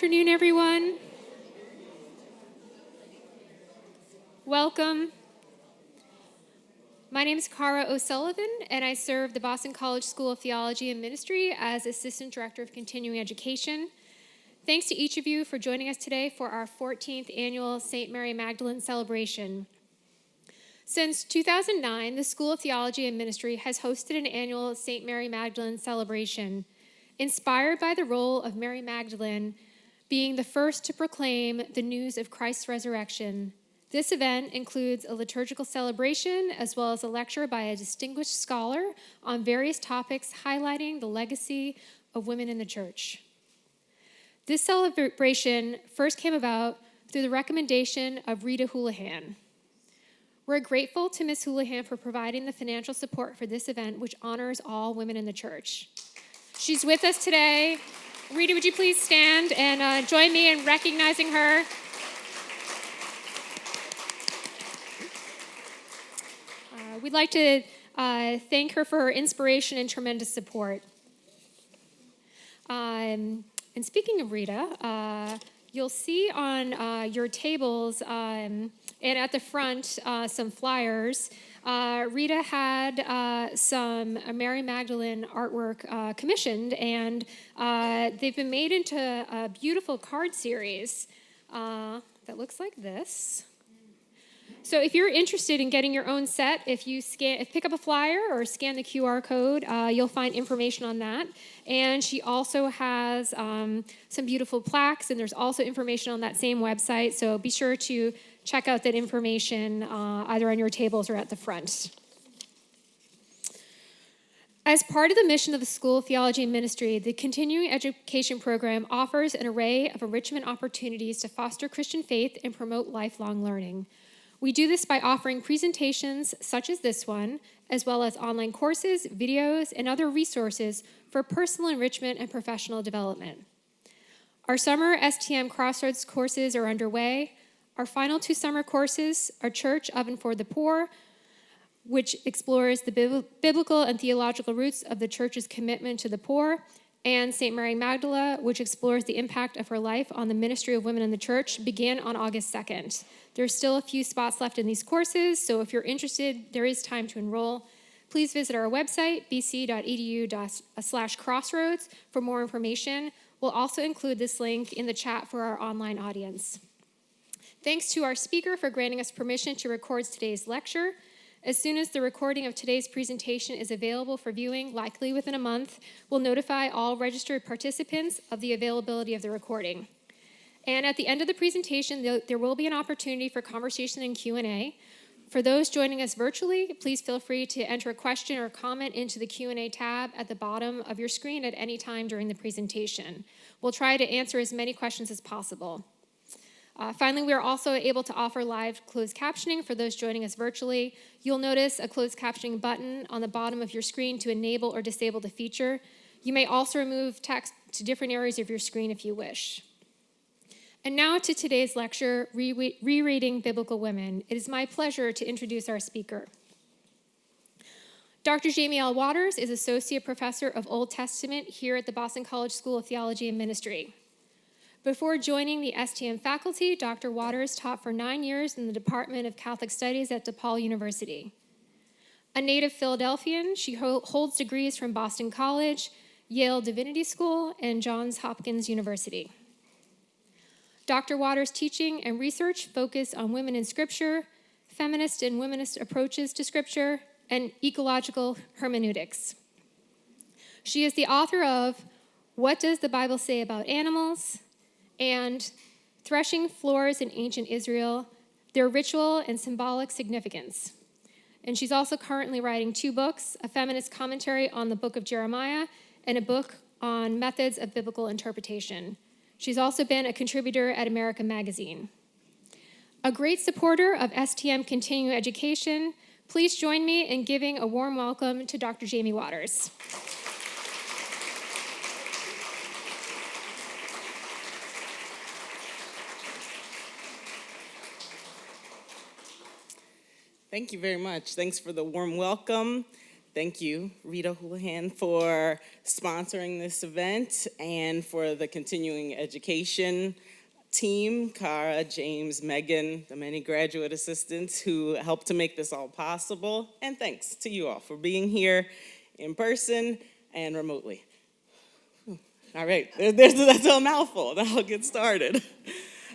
afternoon, everyone. Welcome. My name is Cara O'Sullivan, and I serve the Boston College School of Theology and Ministry as Assistant Director of Continuing Education. Thanks to each of you for joining us today for our 14th annual St. Mary Magdalene celebration. Since 2009, the School of Theology and Ministry has hosted an annual St. Mary Magdalene celebration, inspired by the role of Mary Magdalene being the first to proclaim the news of Christ's resurrection. This event includes a liturgical celebration as well as a lecture by a distinguished scholar on various topics highlighting the legacy of women in the church. This celebration first came about through the recommendation of Rita Houlihan. We're grateful to Ms. Houlihan for providing the financial support for this event, which honors all women in the church. She's with us today. Rita, would you please stand and join me in recognizing her? We'd like to thank her for her inspiration and tremendous support. And speaking of Rita, you'll see on your tables and at the front some flyers. Rita had some Mary Magdalene artwork commissioned, and they've been made into a beautiful card series that looks like this. So if you're interested in getting your own set, if pick up a flyer or scan the QR code, you'll find information on that. And she also has some beautiful plaques, and there's also information on that same website. So be sure to check out that information either on your tables or at the front. As part of the mission of the School of Theology and Ministry, the continuing education program offers an array of enrichment opportunities to foster Christian faith and promote lifelong learning. We do this by offering presentations such as this one, as well as online courses, videos, and other resources for personal enrichment and professional development. Our summer STM Crossroads courses are underway. Our final 2 summer courses are Church of and for the Poor, which explores the biblical and theological roots of the church's commitment to the poor, and St. Mary Magdala, which explores the impact of her life on the ministry of women in the church, begin on August 2nd. There's still a few spots left in these courses, so if you're interested, there is time to enroll. Please visit our website, bc.edu/crossroads, for more information. We'll also include this link in the chat for our online audience. Thanks to our speaker for granting us permission to record today's lecture. As soon as the recording of today's presentation is available for viewing, likely within a month, we'll notify all registered participants of the availability of the recording. And at the end of the presentation, there will be an opportunity for conversation and Q&A. For those joining us virtually, please feel free to enter a question or comment into the Q&A tab at the bottom of your screen at any time during the presentation. We'll try to answer as many questions as possible. Finally, we are also able to offer live closed captioning for those joining us virtually. You'll notice a closed captioning button on the bottom of your screen to enable or disable the feature. You may also remove text to different areas of your screen if you wish. And now to today's lecture, Rereading Biblical Women. It is my pleasure to introduce our speaker. Dr. Jaime L. Waters is Associate Professor of Old Testament here at the Boston College School of Theology and Ministry. Before joining the STM faculty, Dr. Waters taught for 9 years in the Department of Catholic Studies at DePaul University. A native Philadelphian, she holds degrees from Boston College, Yale Divinity School, and Johns Hopkins University. Dr. Waters' teaching and research focus on women in Scripture, feminist and womanist approaches to Scripture, and ecological hermeneutics. She is the author of What Does the Bible Say About Animals? And Threshing Floors in Ancient Israel, Their Ritual and Symbolic Significance. And she's also currently writing 2 books, a feminist commentary on the book of Jeremiah and a book on methods of biblical interpretation. She's also been a contributor at America Magazine. A great supporter of STM continuing education, please join me in giving a warm welcome to Dr. Jaime Waters. Thank you very much. Thanks for the warm welcome. Thank you, Rita Houlihan, for sponsoring this event and for the continuing education team, Cara, James, Megan, the many graduate assistants who helped to make this all possible. And thanks to you all for being here in person and remotely. All right, that's a mouthful. Now I'll get started.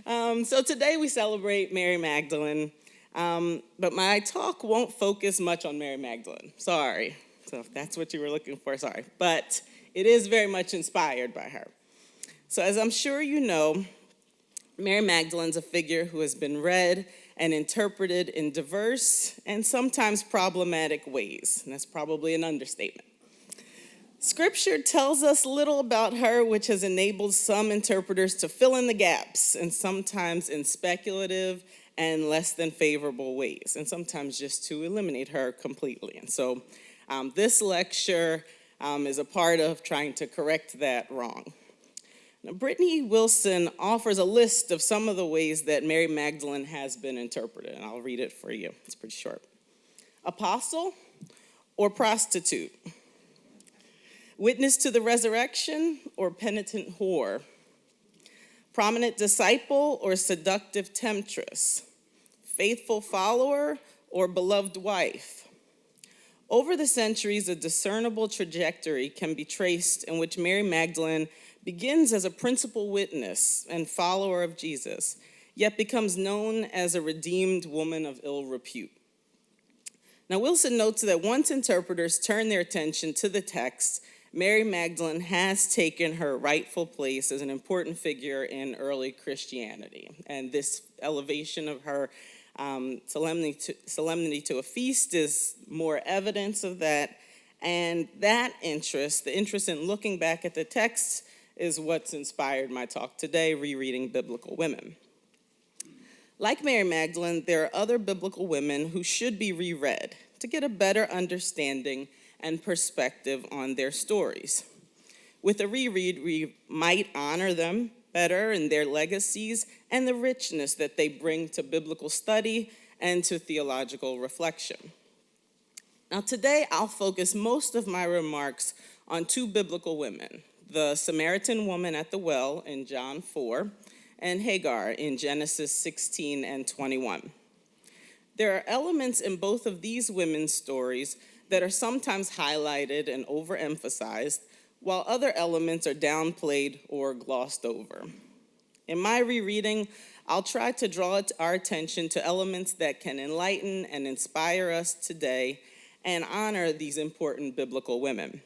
So today we celebrate Mary Magdalene, but my talk won't focus much on Mary Magdalene. Sorry. So if that's what you were looking for, sorry. But it is very much inspired by her. So as I'm sure you know, Mary Magdalene's a figure who has been read and interpreted in diverse and sometimes problematic ways. And that's probably an understatement. Scripture tells us little about her, which has enabled some interpreters to fill in the gaps, and sometimes in speculative and less than favorable ways, and sometimes just to eliminate her completely. And so this lecture is a part of trying to correct that wrong. Now, Brittany Wilson offers a list of some of the ways that Mary Magdalene has been interpreted, and I'll read it for you. It's pretty short. Apostle or prostitute? Witness to the resurrection or penitent whore? Prominent disciple or seductive temptress? Faithful follower or beloved wife? Over the centuries, a discernible trajectory can be traced in which Mary Magdalene begins as a principal witness and follower of Jesus, yet becomes known as a redeemed woman of ill repute. Now, Wilson notes that once interpreters turn their attention to the text, Mary Magdalene has taken her rightful place as an important figure in early Christianity. And this elevation of her solemnity to a feast is more evidence of that. And that interest, the interest in looking back at the text, is what's inspired my talk today, Rereading Biblical Women. Like Mary Magdalene, there are other biblical women who should be reread to get a better understanding and perspective on their stories. With a reread, we might honor them better in their legacies and the richness that they bring to biblical study and to theological reflection. Now today, I'll focus most of my remarks on two biblical women, the Samaritan woman at the well in John 4, and Hagar in Genesis 16 and 21. There are elements in both of these women's stories that are sometimes highlighted and overemphasized, while other elements are downplayed or glossed over. In my rereading, I'll try to draw our attention to elements that can enlighten and inspire us today and honor these important biblical women.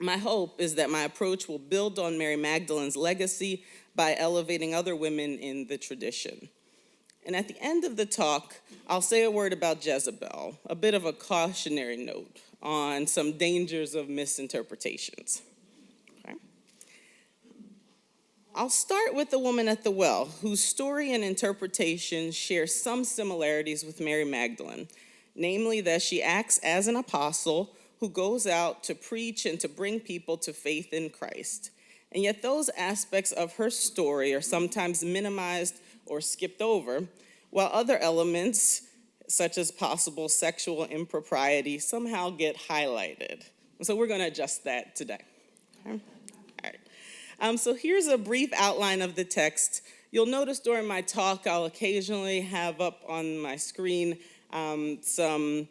My hope is that my approach will build on Mary Magdalene's legacy by elevating other women in the tradition. And at the end of the talk, I'll say a word about Jezebel, a bit of a cautionary note on some dangers of misinterpretations. Okay. I'll start with the woman at the well, whose story and interpretation share some similarities with Mary Magdalene, namely that she acts as an apostle who goes out to preach and to bring people to faith in Christ. And yet those aspects of her story are sometimes minimized or skipped over, while other elements, such as possible sexual impropriety, somehow get highlighted. And so we're going to adjust that today. Okay? All right. So here's a brief outline of the text. You'll notice during my talk, I'll occasionally have up on my screen some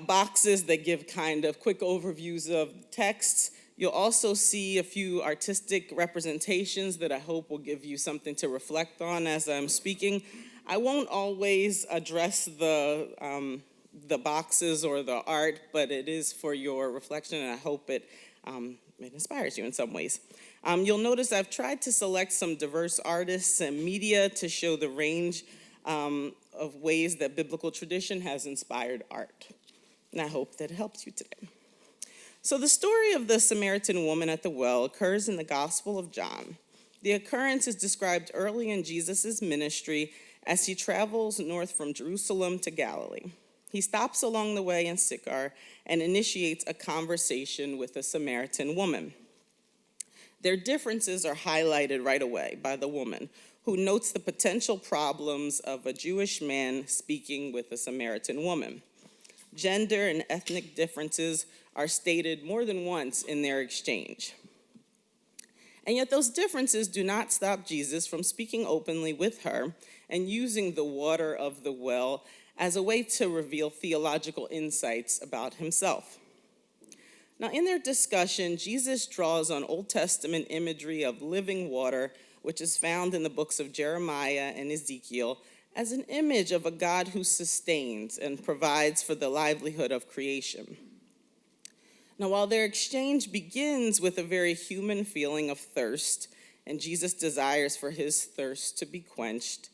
boxes that give kind of quick overviews of text. You'll also see a few artistic representations that I hope will give you something to reflect on as I'm speaking. I won't always address the boxes or the art, but it is for your reflection, and I hope it inspires you in some ways. You'll notice I've tried to select some diverse artists and media to show the range of ways that biblical tradition has inspired art. And I hope that helps you today. So the story of the Samaritan woman at the well occurs in the Gospel of John. The occurrence is described early in Jesus' ministry as he travels north from Jerusalem to Galilee. He stops along the way in Sychar and initiates a conversation with a Samaritan woman. Their differences are highlighted right away by the woman, who notes the potential problems of a Jewish man speaking with a Samaritan woman. Gender and ethnic differences are stated more than once in their exchange. And yet those differences do not stop Jesus from speaking openly with her and using the water of the well as a way to reveal theological insights about himself. Now, in their discussion, Jesus draws on Old Testament imagery of living water, which is found in the books of Jeremiah and Ezekiel, as an image of a God who sustains and provides for the livelihood of creation. Now, while their exchange begins with a very human feeling of thirst, and Jesus desires for his thirst to be quenched,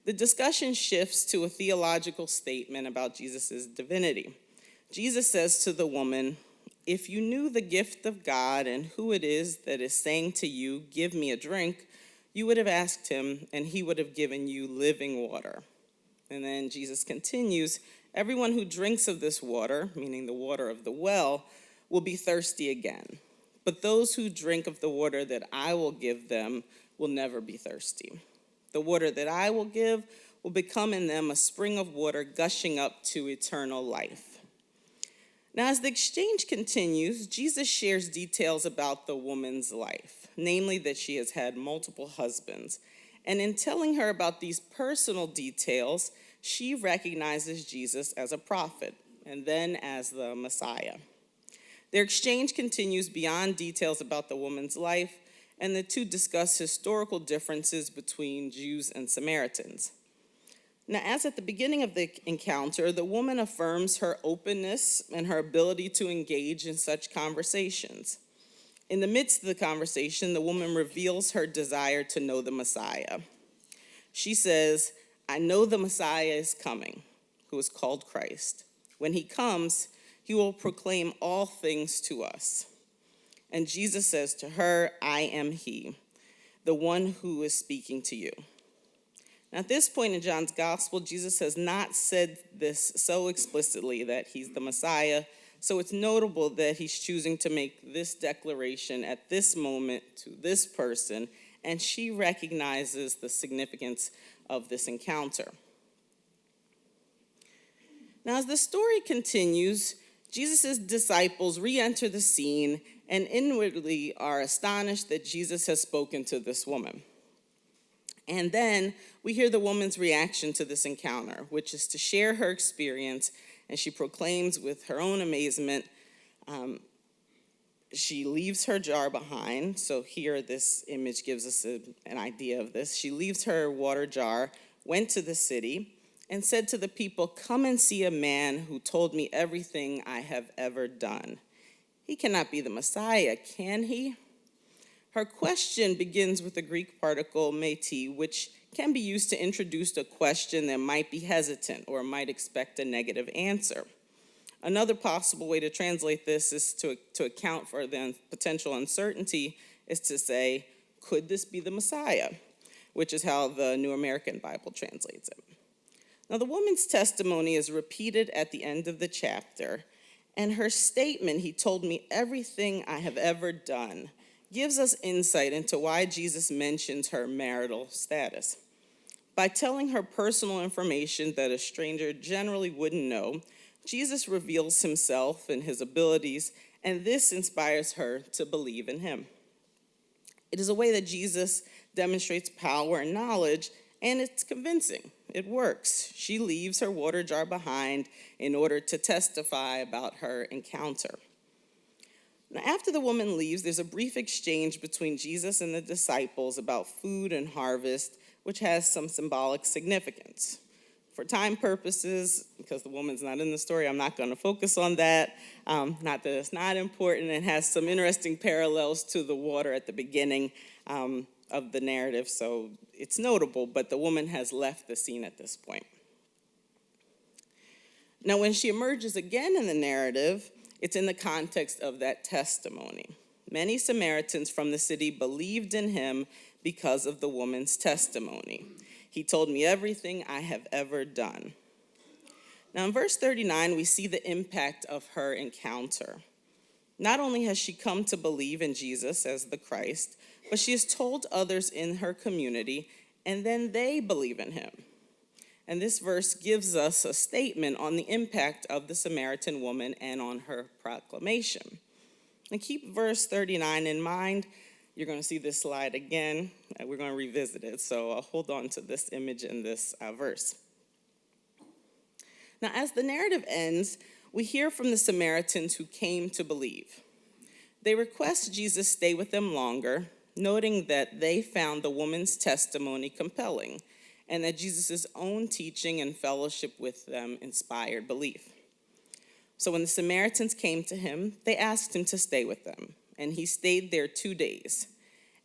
the discussion shifts to a theological statement about Jesus' divinity. Jesus says to the woman, "If you knew the gift of God and who it is that is saying to you, 'Give me a drink,' you would have asked him, and he would have given you living water." And then Jesus continues, "Everyone who drinks of this water," meaning the water of the well, "will be thirsty again. But those who drink of the water that I will give them will never be thirsty. The water that I will give will become in them a spring of water gushing up to eternal life." Now, as the exchange continues, Jesus shares details about the woman's life, namely that she has had multiple husbands. And in telling her about these personal details, she recognizes Jesus as a prophet and then as the Messiah. Their exchange continues beyond details about the woman's life, and the two discuss historical differences between Jews and Samaritans. Now, as at the beginning of the encounter, the woman affirms her openness and her ability to engage in such conversations. In the midst of the conversation, the woman reveals her desire to know the Messiah. She says, "I know the Messiah is coming, who is called Christ. When he comes, he will proclaim all things to us." And Jesus says to her, "I am he, the one who is speaking to you." Now, at this point in John's gospel, Jesus has not said this so explicitly that he's the Messiah, so it's notable that he's choosing to make this declaration at this moment to this person, and she recognizes the significance of this encounter. Now, as the story continues, Jesus' disciples re-enter the scene and inwardly are astonished that Jesus has spoken to this woman. And then we hear the woman's reaction to this encounter, which is to share her experience, and she proclaims with her own amazement, she leaves her jar behind. So here this image gives us an idea of this. She leaves her water jar, went to the city, and said to the people, "Come and see a man who told me everything I have ever done. He cannot be the Messiah, can he?" Her question begins with the Greek particle meti, which can be used to introduce a question that might be hesitant or might expect a negative answer. Another possible way to translate this is to account for the potential uncertainty is to say, "Could this be the Messiah?" which is how the New American Bible translates it. Now, the woman's testimony is repeated at the end of the chapter, and her statement, "He told me everything I have ever done," gives us insight into why Jesus mentions her marital status. By telling her personal information that a stranger generally wouldn't know, Jesus reveals himself and his abilities, and this inspires her to believe in him. It is a way that Jesus demonstrates power and knowledge, and it's convincing. It works. She leaves her water jar behind in order to testify about her encounter. Now, after the woman leaves, there's a brief exchange between Jesus and the disciples about food and harvest, which has some symbolic significance. For time purposes, because the woman's not in the story, I'm not going to focus on that. Not that it's not important. It has some interesting parallels to the water at the beginning of the narrative, so it's notable, but the woman has left the scene at this point. Now, when she emerges again in the narrative, it's in the context of that testimony. Many Samaritans from the city believed in him because of the woman's testimony. "He told me everything I have ever done." Now, in verse 39, we see the impact of her encounter. Not only has she come to believe in Jesus as the Christ, but she has told others in her community, and then they believe in him. And this verse gives us a statement on the impact of the Samaritan woman and on her proclamation. And keep verse 39 in mind. You're going to see this slide again, and we're going to revisit it. So I'll hold on to this image in this verse. Now, as the narrative ends, we hear from the Samaritans who came to believe. They request Jesus stay with them longer, noting that they found the woman's testimony compelling and that Jesus' own teaching and fellowship with them inspired belief. So when the Samaritans came to him, they asked him to stay with them, and he stayed there 2 days.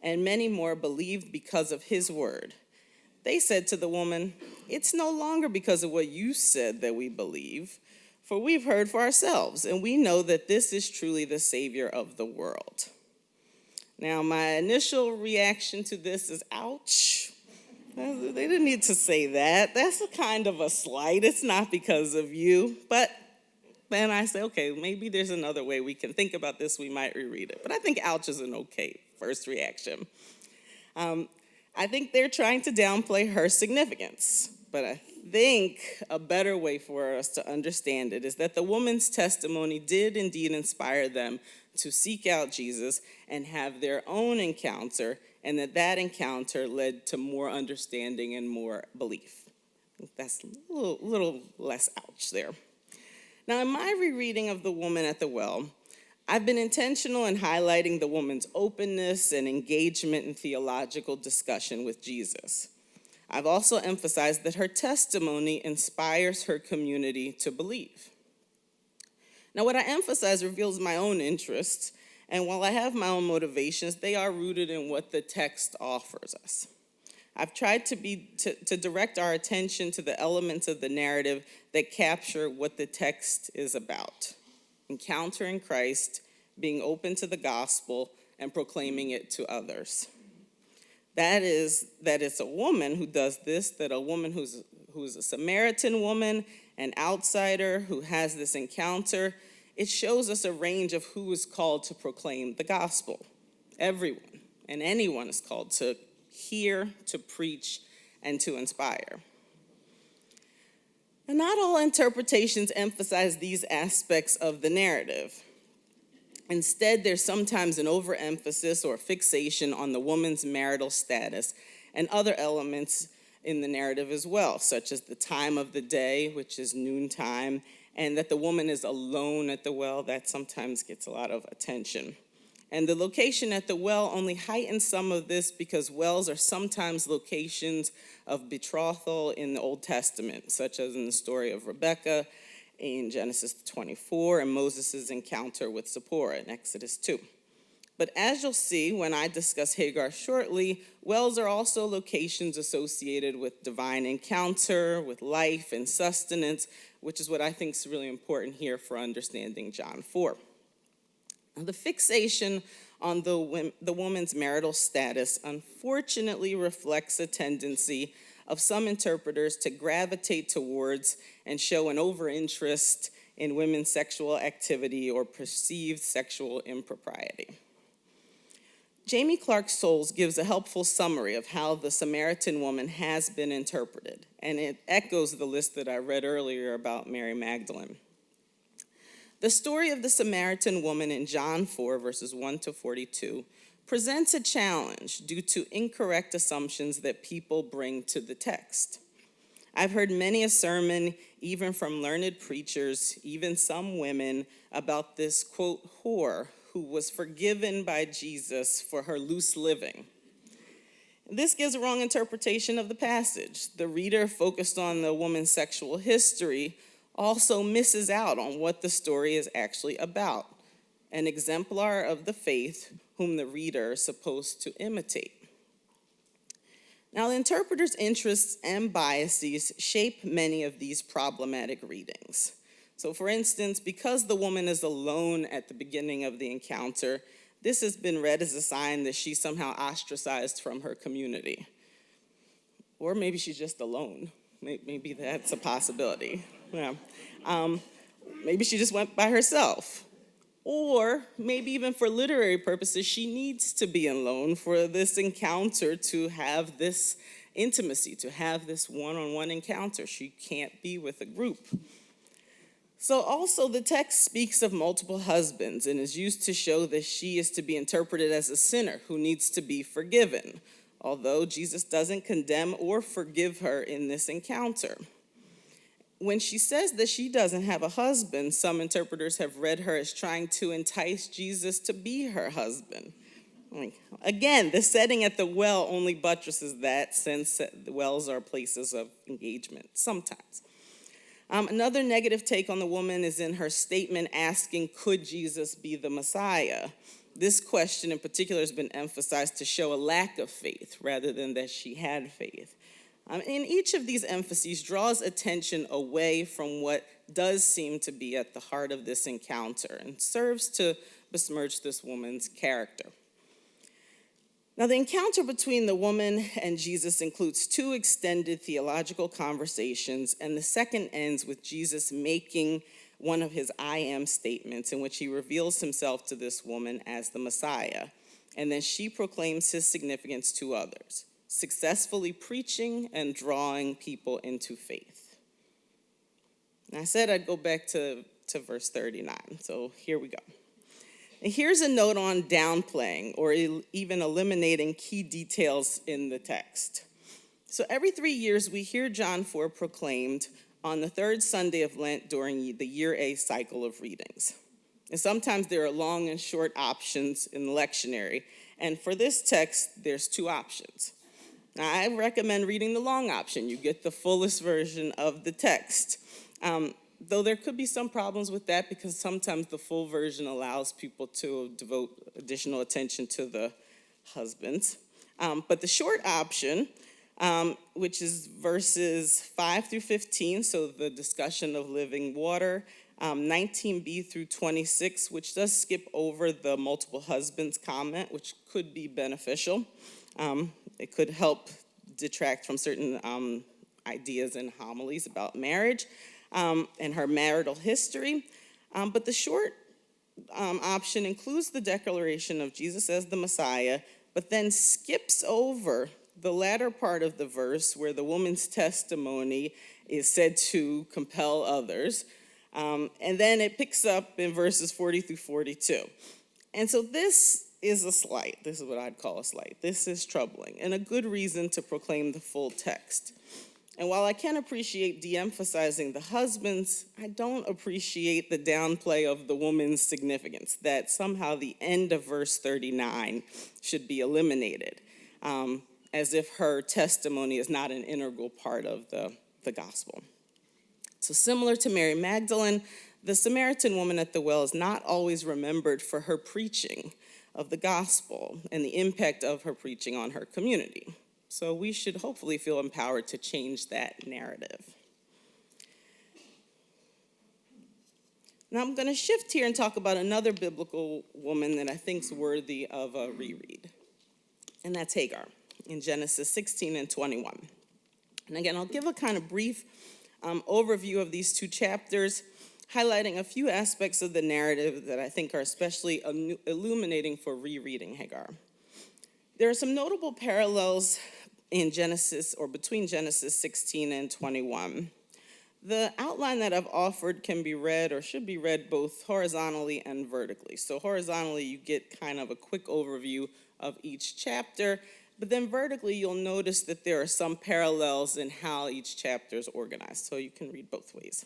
And many more believed because of his word. They said to the woman, "It's no longer because of what you said that we believe, for we've heard for ourselves, and we know that this is truly the Savior of the world." Now, my initial reaction to this is, ouch. They didn't need to say that. That's a kind of a slight. It's not because of you. But then I say, okay, maybe there's another way we can think about this. We might reread it. But I think ouch is an okay first reaction. I think they're trying to downplay her significance. But I think a better way for us to understand it is that the woman's testimony did indeed inspire them to seek out Jesus and have their own encounter, and that encounter led to more understanding and more belief. That's a little less ouch there. Now, in my rereading of the woman at the well, I've been intentional in highlighting the woman's openness and engagement in theological discussion with Jesus. I've also emphasized that her testimony inspires her community to believe. Now, what I emphasize reveals my own interests, and while I have my own motivations, they are rooted in what the text offers us. I've tried to direct our attention to the elements of the narrative that capture what the text is about: encountering Christ, being open to the gospel, and proclaiming it to others. That it's a woman who does this, that a woman who's a Samaritan woman, an outsider who has this encounter. It shows us a range of who is called to proclaim the gospel. Everyone and anyone is called to hear, to preach, and to inspire. And not all interpretations emphasize these aspects of the narrative. Instead, there's sometimes an overemphasis or fixation on the woman's marital status and other elements in the narrative as well, such as the time of the day, which is noontime, and that the woman is alone at the well. That sometimes gets a lot of attention. And the location at the well only heightens some of this because wells are sometimes locations of betrothal in the Old Testament, such as in the story of Rebekah in Genesis 24 and Moses' encounter with Zipporah in Exodus 2. But as you'll see when I discuss Hagar shortly, wells are also locations associated with divine encounter, with life and sustenance, which is what I think is really important here for understanding John 4. Now, the fixation on the woman's marital status unfortunately reflects a tendency of some interpreters to gravitate towards and show an overinterest in women's sexual activity or perceived sexual impropriety. Jamie Clark Soules gives a helpful summary of how the Samaritan woman has been interpreted, and it echoes the list that I read earlier about Mary Magdalene. The story of the Samaritan woman in John 4, verses 1 to 42, presents a challenge due to incorrect assumptions that people bring to the text. I've heard many a sermon, even from learned preachers, even some women, about this, quote, whore who was forgiven by Jesus for her loose living. This gives a wrong interpretation of the passage. The reader, focused on the woman's sexual history, also misses out on what the story is actually about: an exemplar of the faith whom the reader is supposed to imitate. Now, the interpreter's interests and biases shape many of these problematic readings. So, for instance, because the woman is alone at the beginning of the encounter, this has been read as a sign that she's somehow ostracized from her community. Or maybe she's just alone. Maybe that's a possibility. Yeah. Maybe she just went by herself. Or maybe even for literary purposes, she needs to be alone for this encounter to have this intimacy, to have this one-on-one encounter. She can't be with a group. So also the text speaks of multiple husbands and is used to show that she is to be interpreted as a sinner who needs to be forgiven, although Jesus doesn't condemn or forgive her in this encounter. When she says that she doesn't have a husband, some interpreters have read her as trying to entice Jesus to be her husband. Again, the setting at the well only buttresses that, since the wells are places of engagement sometimes. Another negative take on the woman is in her statement asking, could Jesus be the Messiah? This question in particular has been emphasized to show a lack of faith rather than that she had faith. And each of these emphases draws attention away from what does seem to be at the heart of this encounter and serves to besmirch this woman's character. Now, the encounter between the woman and Jesus includes two extended theological conversations, and the second ends with Jesus making one of his I am statements in which he reveals himself to this woman as the Messiah, and then she proclaims his significance to others, successfully preaching and drawing people into faith. And I said I'd go back to verse 39, so here we go. And here's a note on downplaying or even eliminating key details in the text. So every 3 years, we hear John 4 proclaimed on the third Sunday of Lent during the Year A cycle of readings. And sometimes there are long and short options in the lectionary. And for this text, there's two options. Now, I recommend reading the long option. You get the fullest version of the text. Though there could be some problems with that because sometimes the full version allows people to devote additional attention to the husbands. But the short option, which is verses 5 through 15, so the discussion of living water, 19b through 26, which does skip over the multiple husbands comment, which could be beneficial. It could help detract from certain ideas and homilies about marriage. And her marital history. But the short option includes the declaration of Jesus as the Messiah, but then skips over the latter part of the verse where the woman's testimony is said to compel others. And then it picks up in verses 40 through 42. And so this is a slight. This is what I'd call a slight. This is troubling and a good reason to proclaim the full text. And while I can appreciate de-emphasizing the husbands, I don't appreciate the downplay of the woman's significance, that somehow the end of verse 39 should be eliminated, as if her testimony is not an integral part of the gospel. So similar to Mary Magdalene, the Samaritan woman at the well is not always remembered for her preaching of the gospel and the impact of her preaching on her community. So we should hopefully feel empowered to change that narrative. Now I'm going to shift here and talk about another biblical woman that I think is worthy of a reread. And that's Hagar in Genesis 16 and 21. And again, I'll give a kind of brief overview of these two chapters, highlighting a few aspects of the narrative that I think are especially illuminating for rereading Hagar. There are some notable parallels in Genesis, or between Genesis 16 and 21. The outline that I've offered can be read, or should be read, both horizontally and vertically. So horizontally, you get kind of a quick overview of each chapter, but then vertically, you'll notice that there are some parallels in how each chapter is organized, so you can read both ways.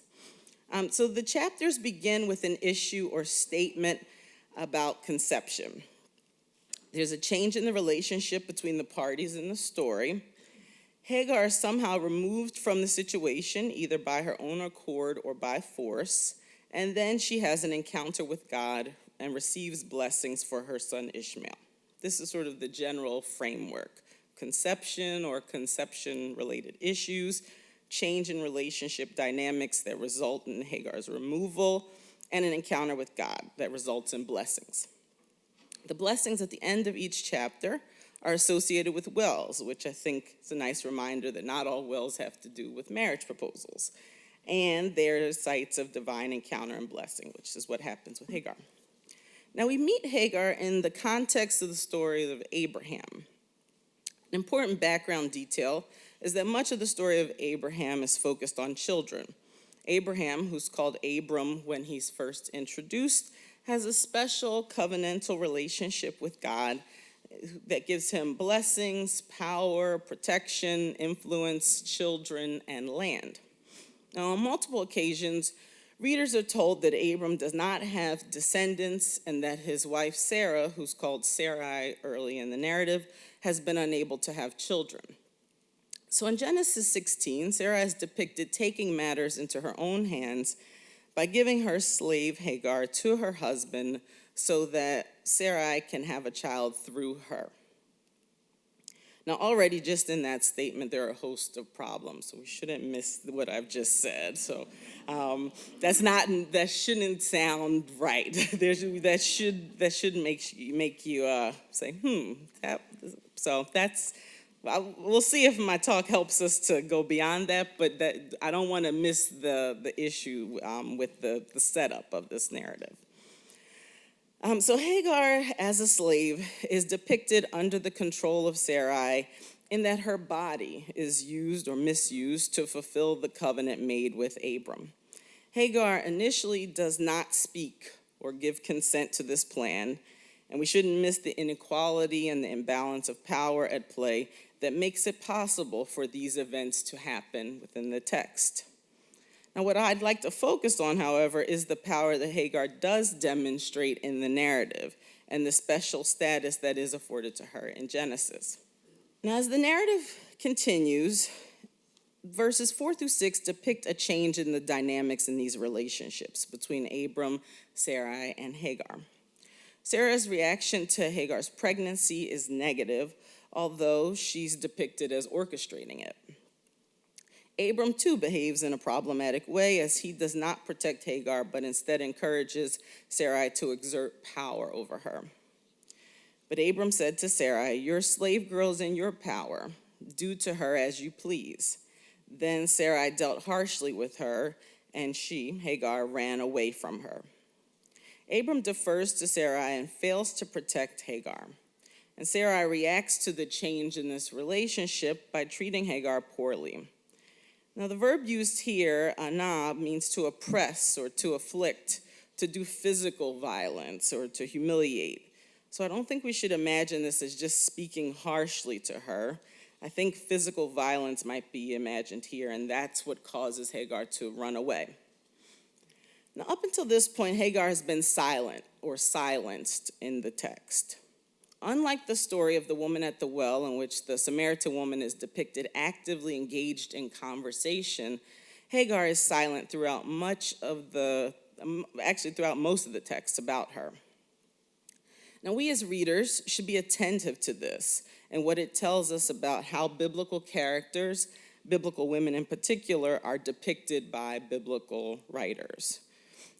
So the chapters begin with an issue or statement about conception. There's a change in the relationship between the parties in the story. Hagar is somehow removed from the situation, either by her own accord or by force, and then she has an encounter with God and receives blessings for her son Ishmael. This is sort of the general framework: conception or conception-related issues, change in relationship dynamics that result in Hagar's removal, and an encounter with God that results in blessings. The blessings at the end of each chapter are associated with wells, which I think is a nice reminder that not all wells have to do with marriage proposals. And they're sites of divine encounter and blessing, which is what happens with Hagar. Now we meet Hagar in the context of the story of Abraham. An important background detail is that much of the story of Abraham is focused on children. Abraham, who's called Abram when he's first introduced, has a special covenantal relationship with God that gives him blessings, power, protection, influence, children, and land. Now, on multiple occasions, readers are told that Abram does not have descendants and that his wife Sarah, who's called Sarai early in the narrative, has been unable to have children. So in Genesis 16, Sarah is depicted taking matters into her own hands by giving her slave Hagar to her husband so that Sarai can have a child through her. Now, already just in that statement, there are a host of problems, so we shouldn't miss what I've just said. So that shouldn't sound right. That should make you say, we'll see if my talk helps us to go beyond that, but that I don't want to miss the issue with the setup of this narrative. So Hagar, as a slave, is depicted under the control of Sarai in that her body is used or misused to fulfill the covenant made with Abram. Hagar initially does not speak or give consent to this plan, and we shouldn't miss the inequality and the imbalance of power at play that makes it possible for these events to happen within the text. Now, what I'd like to focus on, however, is the power that Hagar does demonstrate in the narrative and the special status that is afforded to her in Genesis. Now, as the narrative continues, verses 4 through 6 depict a change in the dynamics in these relationships between Abram, Sarai, and Hagar. Sarah's reaction to Hagar's pregnancy is negative, although she's depicted as orchestrating it. Abram, too, behaves in a problematic way as he does not protect Hagar, but instead encourages Sarai to exert power over her. But Abram said to Sarai, "Your slave girl is in your power. Do to her as you please." Then Sarai dealt harshly with her, and she, Hagar, ran away from her. Abram defers to Sarai and fails to protect Hagar. And Sarai reacts to the change in this relationship by treating Hagar poorly. Now, the verb used here, ana, means to oppress or to afflict, to do physical violence or to humiliate. So I don't think we should imagine this as just speaking harshly to her. I think physical violence might be imagined here, and that's what causes Hagar to run away. Now, up until this point, Hagar has been silent or silenced in the text. Unlike the story of the woman at the well, in which the Samaritan woman is depicted actively engaged in conversation, Hagar is silent throughout most of the text about her. Now, we as readers should be attentive to this and what it tells us about how biblical characters, biblical women in particular, are depicted by biblical writers.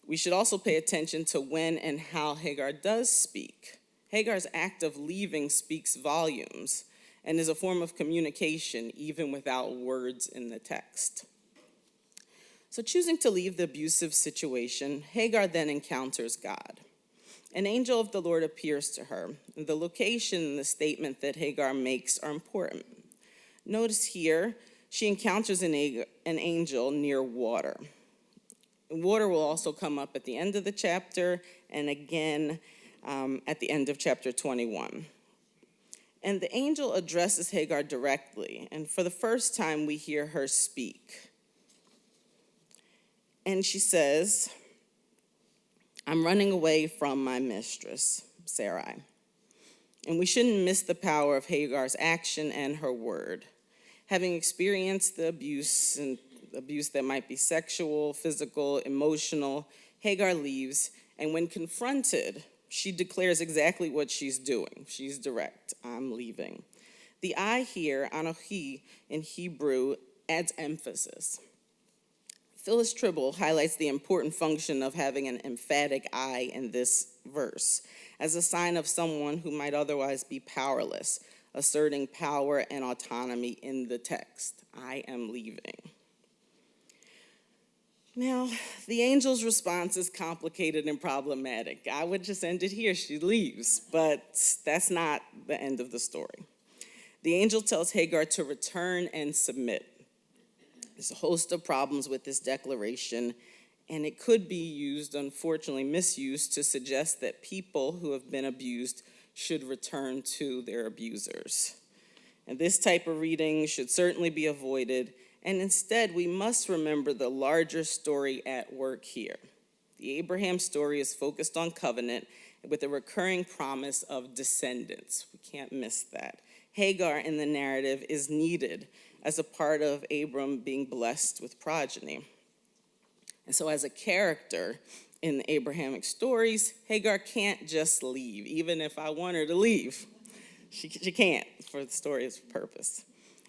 We should also pay attention to when and how Hagar does speak. Hagar's act of leaving speaks volumes and is a form of communication even without words in the text. So choosing to leave the abusive situation, Hagar then encounters God. An angel of the Lord appears to her. The location and the statement that Hagar makes are important. Notice here, she encounters an angel near water. Water will also come up at the end of the chapter and again at the end of chapter 21. And the angel addresses Hagar directly, and for the first time we hear her speak. And she says, "I'm running away from my mistress, Sarai." And we shouldn't miss the power of Hagar's action and her word. Having experienced the abuse that might be sexual, physical, emotional, Hagar leaves, and when confronted, she declares exactly what she's doing. She's direct. "I'm leaving." The I here, anochi, in Hebrew, adds emphasis. Phyllis Tribble highlights the important function of having an emphatic I in this verse as a sign of someone who might otherwise be powerless, asserting power and autonomy in the text. I am leaving. Now, the angel's response is complicated and problematic. I would just end it here. She leaves, but that's not the end of the story. The angel tells Hagar to return and submit. There's a host of problems with this declaration, and it could be used, unfortunately misused, to suggest that people who have been abused should return to their abusers. And this type of reading should certainly be avoided, and instead we must remember the larger story at work here. The Abraham story is focused on covenant with a recurring promise of descendants. We can't miss that. Hagar in the narrative is needed as a part of Abram being blessed with progeny. And so as a character in the Abrahamic stories, Hagar can't just leave, even if I want her to leave. She can't, for the story's purpose.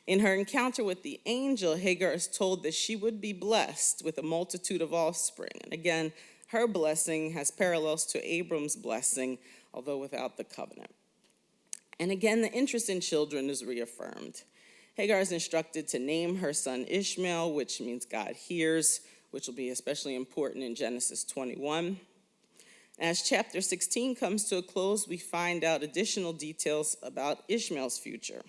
In her encounter with the angel, Hagar is told that she would be blessed with a multitude of offspring. And again, her blessing has parallels to Abram's blessing, although without the covenant. And again, the interest in children is reaffirmed. Hagar is instructed to name her son Ishmael, which means God hears, which will be especially important in Genesis 21. As chapter 16 comes to a close, we find out additional details about Ishmael's future.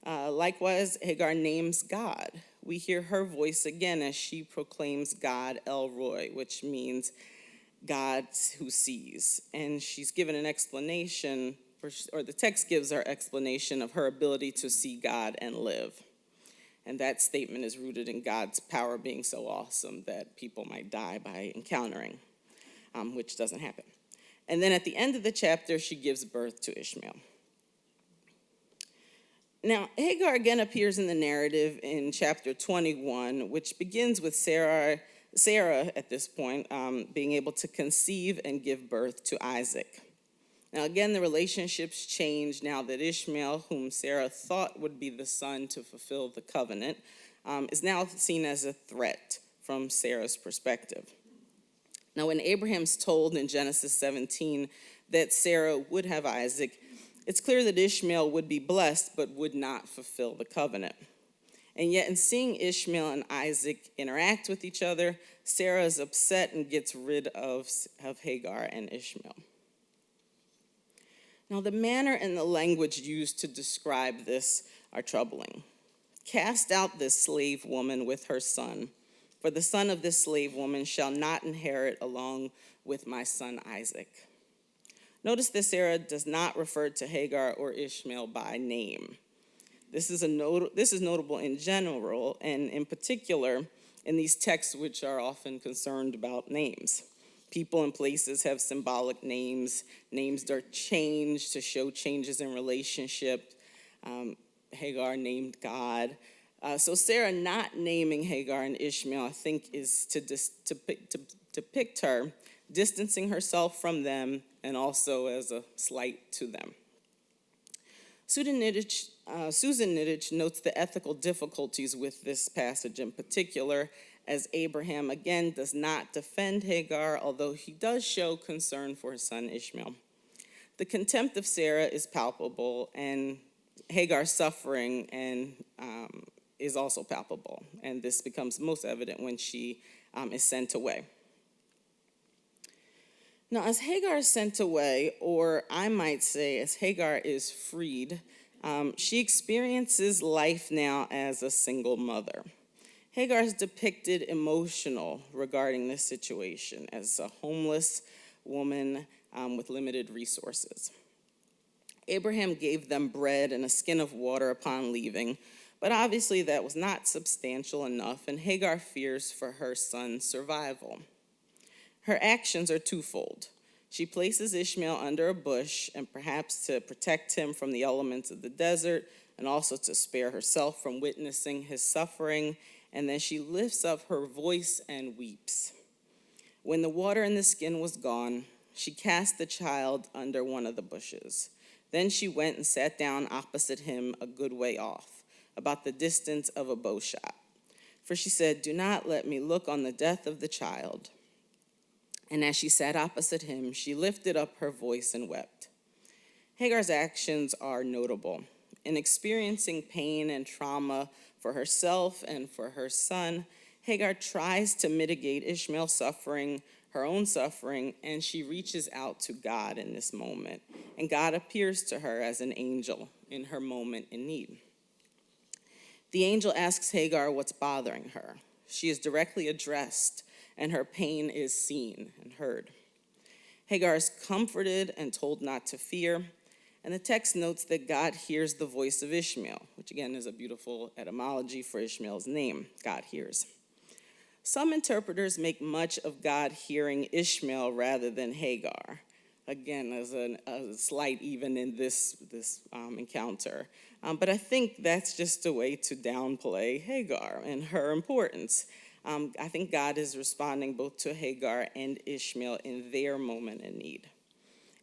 Likewise, Hagar names God. We hear her voice again as she proclaims God El Roi, which means God who sees. And she's given an explanation, or the text gives her explanation of her ability to see God and live. And that statement is rooted in God's power being so awesome that people might die by encountering, which doesn't happen. And then at the end of the chapter, she gives birth to Ishmael. Now, Hagar again appears in the narrative in chapter 21, which begins with Sarah at this point being able to conceive and give birth to Isaac. Now, again, the relationships change now that Ishmael, whom Sarah thought would be the son to fulfill the covenant, is now seen as a threat from Sarah's perspective. Now, when Abraham's told in Genesis 17 that Sarah would have Isaac, it's clear that Ishmael would be blessed but would not fulfill the covenant. And yet in seeing Ishmael and Isaac interact with each other, Sarah is upset and gets rid of Hagar and Ishmael. Now the manner and the language used to describe this are troubling. Cast out this slave woman with her son, for the son of this slave woman shall not inherit along with my son Isaac. Notice that Sarah does not refer to Hagar or Ishmael by name. This is notable in general, and in particular in these texts which are often concerned about names. People and places have symbolic names. Names are changed to show changes in relationship. Hagar named God. So Sarah not naming Hagar and Ishmael, I think, is to depict her distancing herself from them and also as a slight to them. Susan Nidich notes the ethical difficulties with this passage in particular, as Abraham again does not defend Hagar, although he does show concern for his son Ishmael. The contempt of Sarah is palpable, and Hagar's suffering is also palpable, and this becomes most evident when she is sent away. Now, as Hagar is sent away, or I might say as Hagar is freed, she experiences life now as a single mother. Hagar is depicted emotional regarding this situation as a homeless woman with limited resources. Abraham gave them bread and a skin of water upon leaving, but obviously that was not substantial enough, and Hagar fears for her son's survival. Her actions are twofold. She places Ishmael under a bush, and perhaps to protect him from the elements of the desert, and also to spare herself from witnessing his suffering, and then she lifts up her voice and weeps. When the water in the skin was gone, she cast the child under one of the bushes. Then she went and sat down opposite him a good way off, about the distance of a bow shot. For she said, "Do not let me look on the death of the child." And as she sat opposite him, she lifted up her voice and wept. Hagar's actions are notable. In experiencing pain and trauma for herself and for her son, Hagar tries to mitigate Ishmael's suffering, her own suffering, and she reaches out to God in this moment. And God appears to her as an angel in her moment in need. The angel asks Hagar what's bothering her. She is directly addressed, and her pain is seen and heard. Hagar is comforted and told not to fear, and the text notes that God hears the voice of Ishmael, which again is a beautiful etymology for Ishmael's name, God hears. Some interpreters make much of God hearing Ishmael rather than Hagar. Again, as a slight even in this encounter. But I think that's just a way to downplay Hagar and her importance. I think God is responding both to Hagar and Ishmael in their moment in need.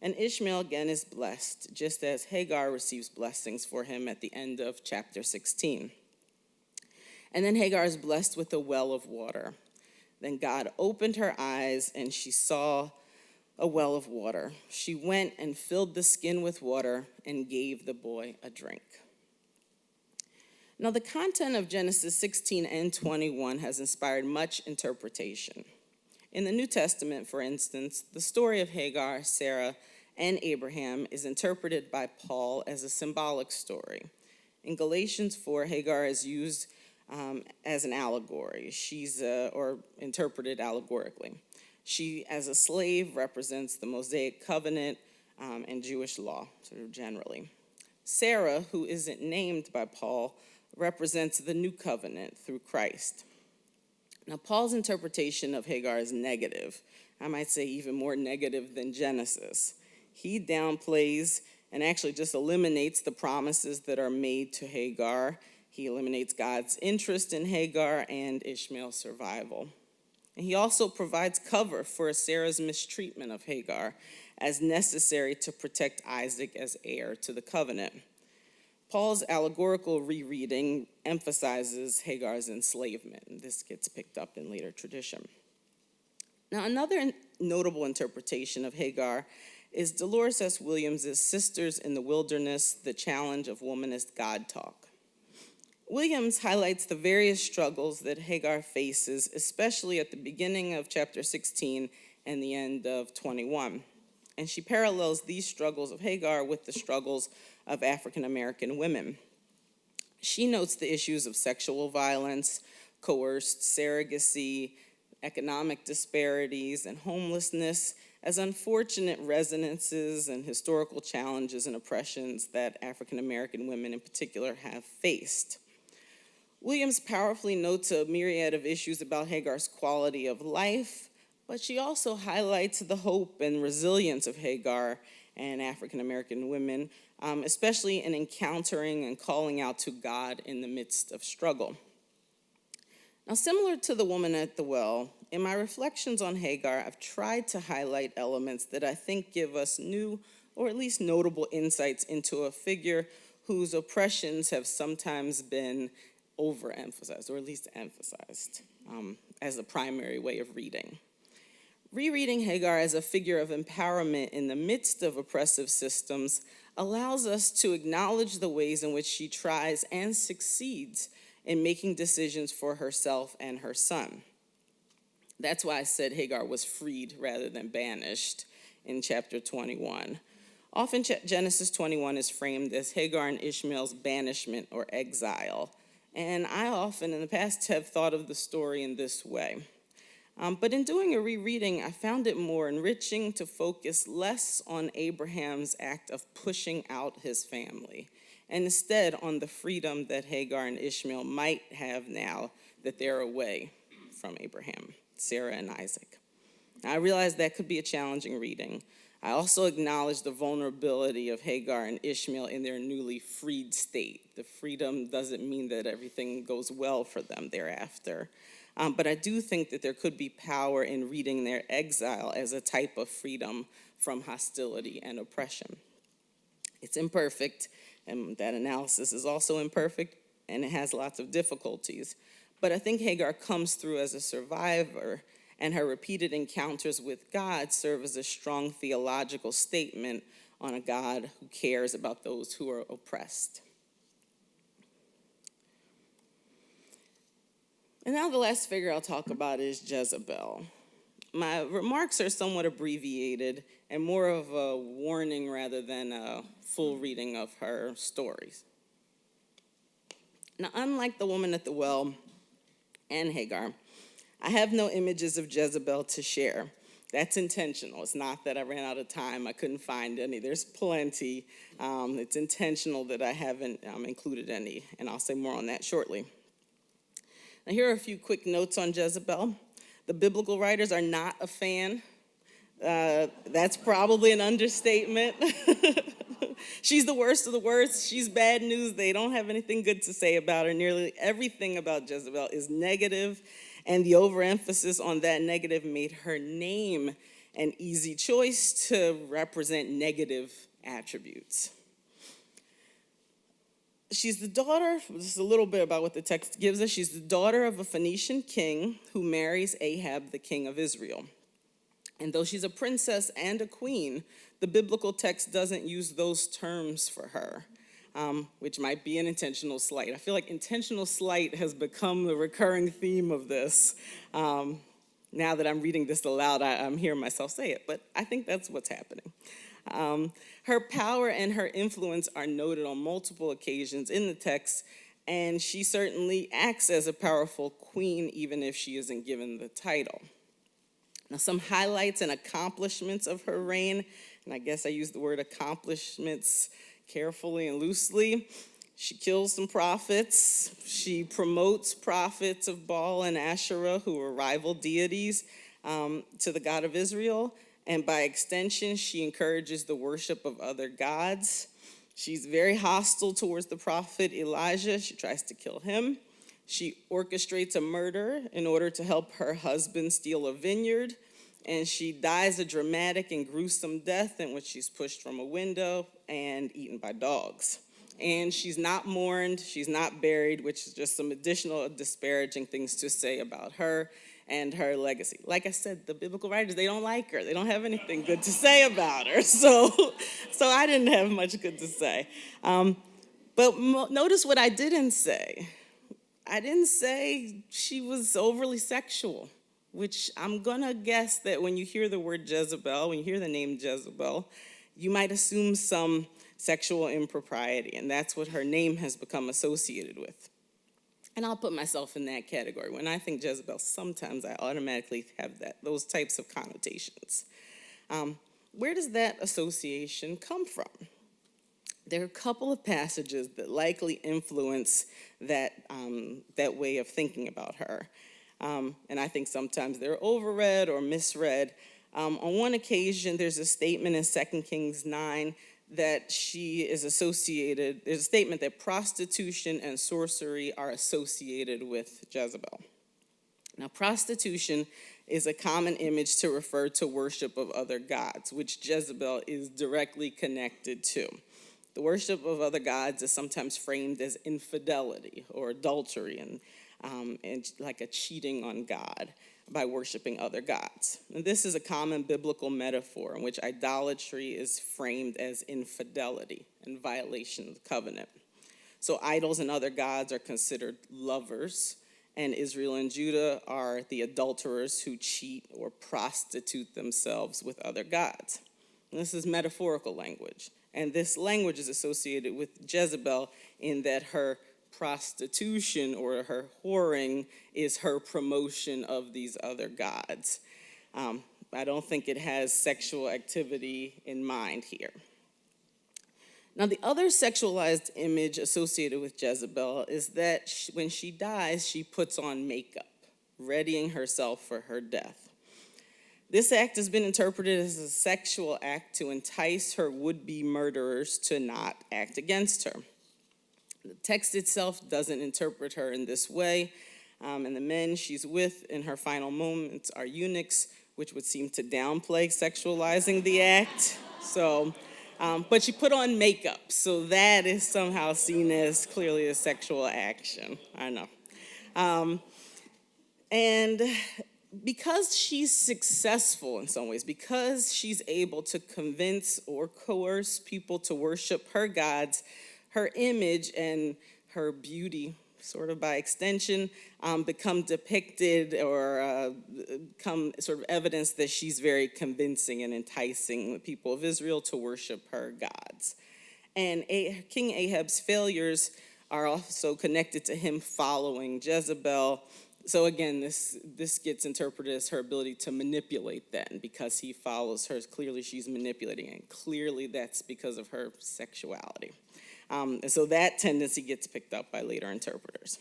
And Ishmael, again, is blessed, just as Hagar receives blessings for him at the end of chapter 16. And then Hagar is blessed with a well of water. Then God opened her eyes, and she saw a well of water. She went and filled the skin with water and gave the boy a drink. Now, the content of Genesis 16 and 21 has inspired much interpretation. In the New Testament, for instance, the story of Hagar, Sarah, and Abraham is interpreted by Paul as a symbolic story. In Galatians 4, Hagar is used as an allegory. Or interpreted allegorically. She, as a slave, represents the Mosaic covenant and Jewish law, sort of generally. Sarah, who isn't named by Paul, represents the new covenant through Christ. Now, Paul's interpretation of Hagar is negative. I might say even more negative than Genesis. He downplays and actually just eliminates the promises that are made to Hagar. He eliminates God's interest in Hagar and Ishmael's survival. And he also provides cover for Sarah's mistreatment of Hagar as necessary to protect Isaac as heir to the covenant. Paul's allegorical rereading emphasizes Hagar's enslavement, and this gets picked up in later tradition. Now, another notable interpretation of Hagar is Dolores S. Williams' Sisters in the Wilderness, The Challenge of Womanist God Talk. Williams highlights the various struggles that Hagar faces, especially at the beginning of chapter 16 and the end of 21. And she parallels these struggles of Hagar with the struggles of African American women. She notes the issues of sexual violence, coerced surrogacy, economic disparities, and homelessness as unfortunate resonances and historical challenges and oppressions that African American women in particular have faced. Williams powerfully notes a myriad of issues about Hagar's quality of life, but she also highlights the hope and resilience of Hagar and African American women, especially in encountering and calling out to God in the midst of struggle. Now, similar to the woman at the well, in my reflections on Hagar, I've tried to highlight elements that I think give us new or at least notable insights into a figure whose oppressions have sometimes been overemphasized, or at least emphasized, as a primary way of reading. Rereading Hagar as a figure of empowerment in the midst of oppressive systems allows us to acknowledge the ways in which she tries and succeeds in making decisions for herself and her son. That's why I said Hagar was freed rather than banished in chapter 21. Often Genesis 21 is framed as Hagar and Ishmael's banishment or exile. And I often in the past have thought of the story in this way. But in doing a rereading, I found it more enriching to focus less on Abraham's act of pushing out his family, and instead on the freedom that Hagar and Ishmael might have now that they're away from Abraham, Sarah, and Isaac. Now, I realize that could be a challenging reading. I also acknowledge the vulnerability of Hagar and Ishmael in their newly freed state. The freedom doesn't mean that everything goes well for them thereafter. But I do think that there could be power in reading their exile as a type of freedom from hostility and oppression. It's imperfect, and that analysis is also imperfect, and it has lots of difficulties. But I think Hagar comes through as a survivor, and her repeated encounters with God serve as a strong theological statement on a God who cares about those who are oppressed. And now the last figure I'll talk about is Jezebel. my remarks are somewhat abbreviated and more of a warning rather than a full reading of her stories. Now, unlike the woman at the well and Hagar, I have no images of Jezebel to share. That's intentional. It's not that I ran out of time. I couldn't find any. There's plenty. It's intentional that I haven't included any, and I'll say more on that shortly. Now, here are a few quick notes on Jezebel. The biblical writers are not a fan. That's probably an understatement. She's the worst of the worst. She's bad news. They don't have anything good to say about her. Nearly everything about Jezebel is negative, and the overemphasis on that negative made her name an easy choice to represent negative attributes. She's the daughter, this is a little bit about what the text gives us. She's the daughter of a Phoenician king who marries Ahab, the king of Israel. And though she's a princess and a queen, the biblical text doesn't use those terms for her, which might be an intentional slight. I feel like intentional slight has become the recurring theme of this. Now that I'm reading this aloud, I'm hearing myself say it, but I think that's what's happening. Her power and her influence are noted on multiple occasions in the text, and she certainly acts as a powerful queen, even if she isn't given the title. Now, some highlights and accomplishments of her reign, and I guess I use the word accomplishments carefully and loosely. She kills some prophets. She promotes prophets of Baal and Asherah, who were rival deities, to the God of Israel. And by extension, she encourages the worship of other gods. She's very hostile towards the prophet Elijah. She tries to kill him. She orchestrates a murder in order to help her husband steal a vineyard. And she dies a dramatic and gruesome death in which she's pushed from a window and eaten by dogs. And she's not mourned, she's not buried, which is just some additional disparaging things to say about her and her legacy. Like I said, the biblical writers, they don't like her. They don't have anything good to say about her. So I didn't have much good to say. But notice what I didn't say. I didn't say she was overly sexual, which I'm going to guess that when you hear the word Jezebel, when you hear the name Jezebel, you might assume some sexual impropriety, and that's what her name has become associated with. And I'll put myself in that category. When I think Jezebel, sometimes I automatically have those types of connotations. Where does that association come from? There are a couple of passages that likely influence that way of thinking about her. And I think sometimes they're overread or misread. On one occasion, there's a statement in 2 Kings 9 that she is associated, there's a statement that prostitution and sorcery are associated with Jezebel. Now, prostitution is a common image to refer to worship of other gods, which Jezebel is directly connected to. The worship of other gods is sometimes framed as infidelity or adultery and like a cheating on God by worshiping other gods. And this is a common biblical metaphor in which idolatry is framed as infidelity and violation of the covenant. So idols and other gods are considered lovers, and Israel and Judah are the adulterers who cheat or prostitute themselves with other gods. And this is metaphorical language. And this language is associated with Jezebel in that her prostitution or her whoring is her promotion of these other gods. I don't think it has sexual activity in mind here. Now, the other sexualized image associated with Jezebel is that when she dies, she puts on makeup, readying herself for her death. This act has been interpreted as a sexual act to entice her would-be murderers to not act against her. The text itself doesn't interpret her in this way, and the men she's with in her final moments are eunuchs, which would seem to downplay sexualizing the act. But she put on makeup, so that is somehow seen as clearly a sexual action. I know. And because she's successful in some ways, because she's able to convince or coerce people to worship her gods, her image and her beauty sort of by extension, become depicted or come sort of evidence that she's very convincing and enticing the people of Israel to worship her gods. And King Ahab's failures are also connected to him following Jezebel. So again, this gets interpreted as her ability to manipulate then, because he follows her. Clearly she's manipulating, and clearly that's because of her sexuality. And so that tendency gets picked up by later interpreters.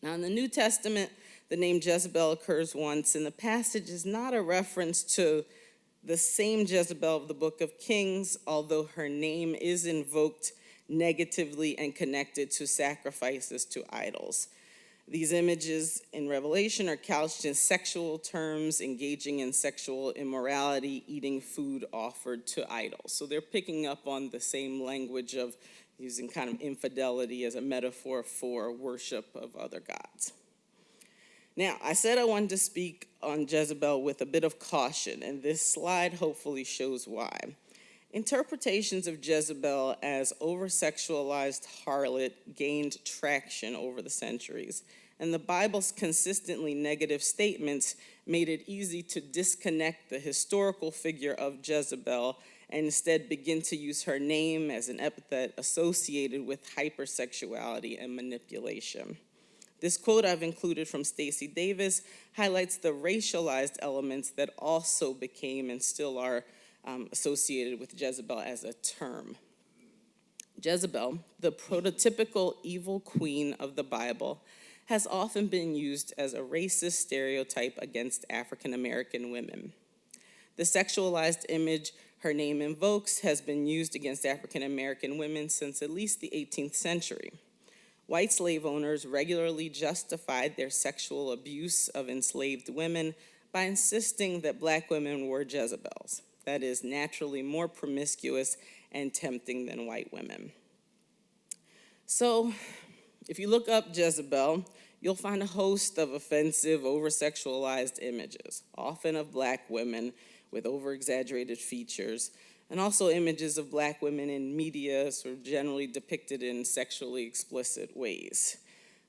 Now in the New Testament, the name Jezebel occurs once, and the passage is not a reference to the same Jezebel of the book of Kings, although her name is invoked negatively and connected to sacrifices to idols. These images in Revelation are couched in sexual terms, engaging in sexual immorality, eating food offered to idols. So they're picking up on the same language of using kind of infidelity as a metaphor for worship of other gods. Now, I said I wanted to speak on Jezebel with a bit of caution, and this slide hopefully shows why. Interpretations of Jezebel as over-sexualized harlot gained traction over the centuries, and the Bible's consistently negative statements made it easy to disconnect the historical figure of Jezebel and instead begin to use her name as an epithet associated with hypersexuality and manipulation. This quote I've included from Stacey Davis highlights the racialized elements that also became and still are associated with Jezebel as a term. Jezebel, the prototypical evil queen of the Bible, has often been used as a racist stereotype against African American women. The sexualized image her name invokes has been used against African American women since at least the 18th century. White slave owners regularly justified their sexual abuse of enslaved women by insisting that black women were Jezebels, that is, naturally more promiscuous and tempting than white women. So, if you look up Jezebel, you'll find a host of offensive, over-sexualized images, often of black women with over-exaggerated features, and also images of black women in media sort of generally depicted in sexually explicit ways.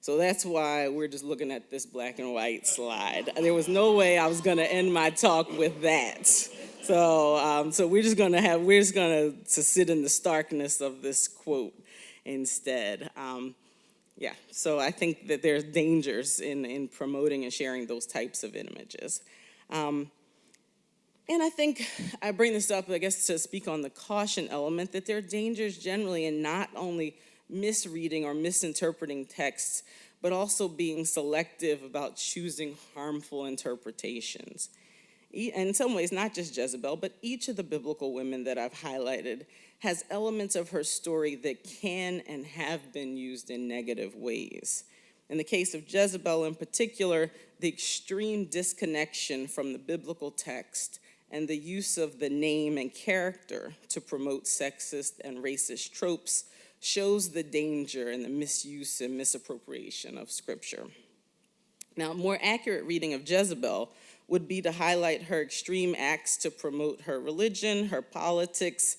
So that's why we're just looking at this black and white slide. There was no way I was gonna end my talk with that. So we're just gonna sit in the starkness of this quote instead. So I think that there's dangers in promoting and sharing those types of images. And I think I bring this up, I guess, to speak on the caution element, that there are dangers generally in not only misreading or misinterpreting texts, but also being selective about choosing harmful interpretations. And in some ways, not just Jezebel, but each of the biblical women that I've highlighted has elements of her story that can and have been used in negative ways. In the case of Jezebel in particular, the extreme disconnection from the biblical text and the use of the name and character to promote sexist and racist tropes shows the danger and the misuse and misappropriation of Scripture. Now, a more accurate reading of Jezebel would be to highlight her extreme acts to promote her religion, her politics,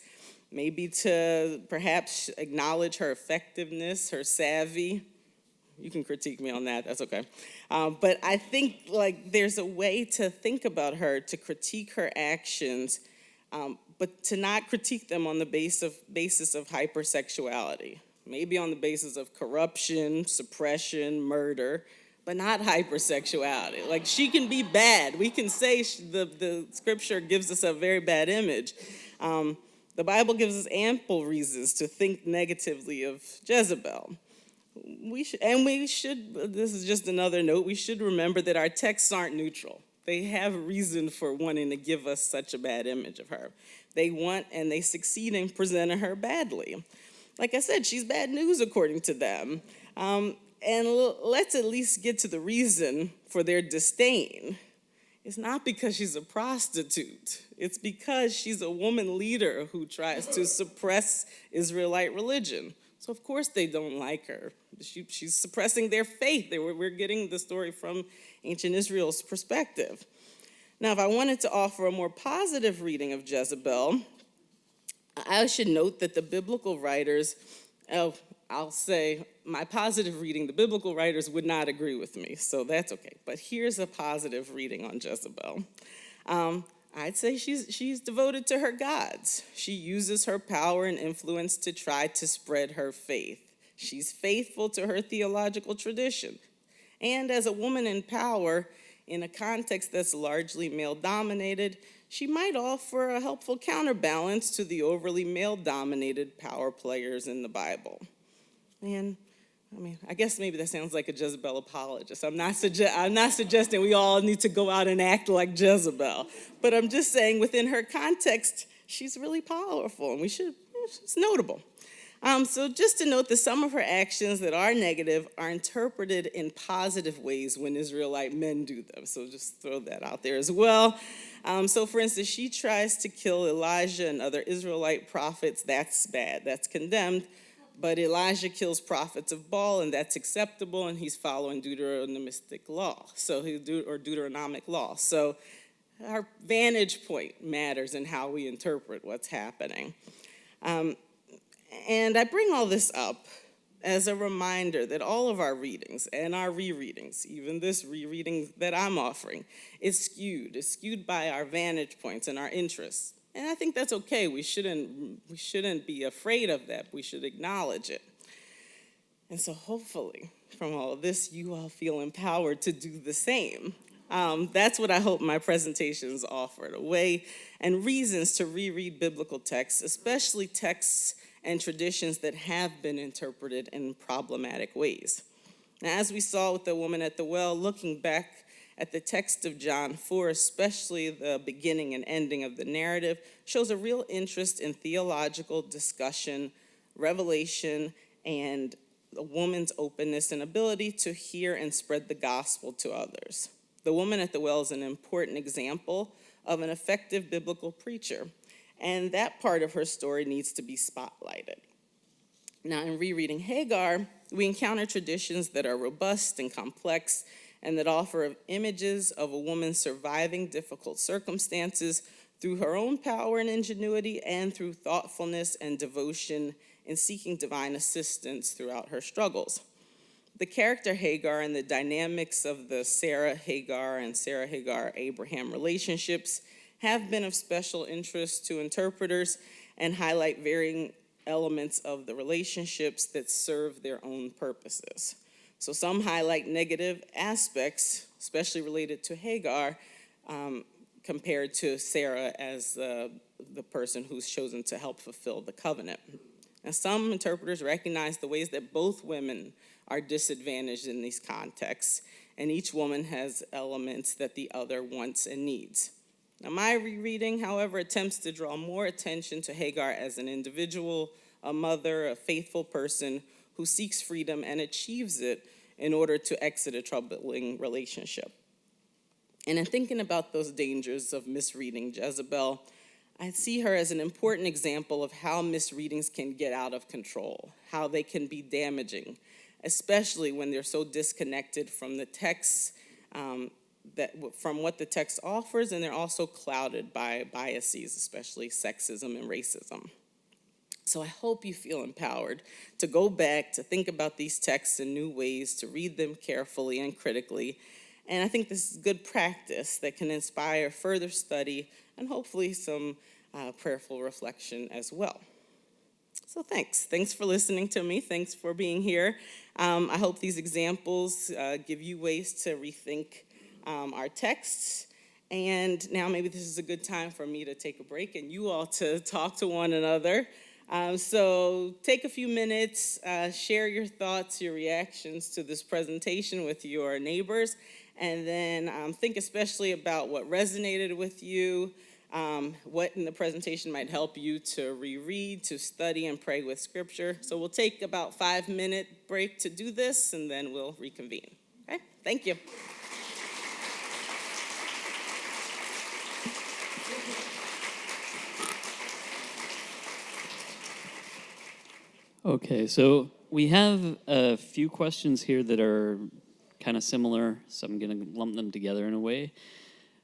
maybe to perhaps acknowledge her effectiveness, her savvy. You can critique me on that, that's okay. But I think there's a way to think about her, to critique her actions, but to not critique them on the basis of hypersexuality. Maybe on the basis of corruption, suppression, murder, but not hypersexuality. She can be bad. We can say the Scripture gives us a very bad image. The Bible gives us ample reasons to think negatively of Jezebel. We should, this is just another note, we should remember that our texts aren't neutral. They have a reason for wanting to give us such a bad image of her. They want and they succeed in presenting her badly. Like I said, she's bad news according to them. And let's at least get to the reason for their disdain. It's not because she's a prostitute. It's because she's a woman leader who tries to suppress Israelite religion. So of course they don't like her. She's suppressing their faith. We're getting the story from ancient Israel's perspective. Now, if I wanted to offer a more positive reading of Jezebel, I should note that the biblical writers, I'll say my positive reading, the biblical writers would not agree with me, so that's okay. But here's a positive reading on Jezebel. I'd say she's devoted to her gods. She uses her power and influence to try to spread her faith. She's faithful to her theological tradition. And as a woman in power, in a context that's largely male-dominated, she might offer a helpful counterbalance to the overly male-dominated power players in the Bible. And I guess maybe that sounds like a Jezebel apologist. I'm not suggesting we all need to go out and act like Jezebel, but I'm just saying within her context, she's really powerful, and it's notable. So just to note that some of her actions that are negative are interpreted in positive ways when Israelite men do them. So just throw that out there as well. So for instance, she tries to kill Elijah and other Israelite prophets. That's bad, that's condemned. But Elijah kills prophets of Baal, and that's acceptable, and he's following Deuteronomic law. So our vantage point matters in how we interpret what's happening. And I bring all this up as a reminder that all of our readings and our rereadings, even this rereading that I'm offering, is skewed. It's skewed by our vantage points and our interests. And I think that's okay. We shouldn't be afraid of that. We should acknowledge it. And so hopefully from all of this, you all feel empowered to do the same. That's what I hope my presentations offered, a way and reasons to reread biblical texts, especially texts and traditions that have been interpreted in problematic ways. Now, as we saw with the woman at the well, looking back at the text of John 4, especially the beginning and ending of the narrative, shows a real interest in theological discussion, revelation, and a woman's openness and ability to hear and spread the gospel to others. The woman at the well is an important example of an effective biblical preacher, and that part of her story needs to be spotlighted. Now, in rereading Hagar, we encounter traditions that are robust and complex and that offer images of a woman surviving difficult circumstances through her own power and ingenuity and through thoughtfulness and devotion in seeking divine assistance throughout her struggles. The character Hagar and the dynamics of the Sarah-Hagar and Sarah-Hagar-Abraham relationships have been of special interest to interpreters and highlight varying elements of the relationships that serve their own purposes. So some highlight negative aspects, especially related to Hagar, compared to Sarah as the person who's chosen to help fulfill the covenant. And some interpreters recognize the ways that both women are disadvantaged in these contexts, and each woman has elements that the other wants and needs. Now, my rereading, however, attempts to draw more attention to Hagar as an individual, a mother, a faithful person who seeks freedom and achieves it in order to exit a troubling relationship. And in thinking about those dangers of misreading Jezebel, I see her as an important example of how misreadings can get out of control, how they can be damaging, especially when they're so disconnected from the text, from what the text offers, and they're also clouded by biases, especially sexism and racism. So I hope you feel empowered to go back, to think about these texts in new ways, to read them carefully and critically. And I think this is good practice that can inspire further study and hopefully some prayerful reflection as well. So thanks. Thanks for listening to me. Thanks for being here. I hope these examples give you ways to rethink our texts. And now maybe this is a good time for me to take a break and you all to talk to one another. So take a few minutes, share your thoughts, your reactions to this presentation with your neighbors, and then think especially about what resonated with you, what in the presentation might help you to reread, to study, and pray with Scripture. So we'll take about 5-minute break to do this, and then we'll reconvene. Okay? Thank you. Okay, so we have a few questions here that are kind of similar, so I'm going to lump them together in a way.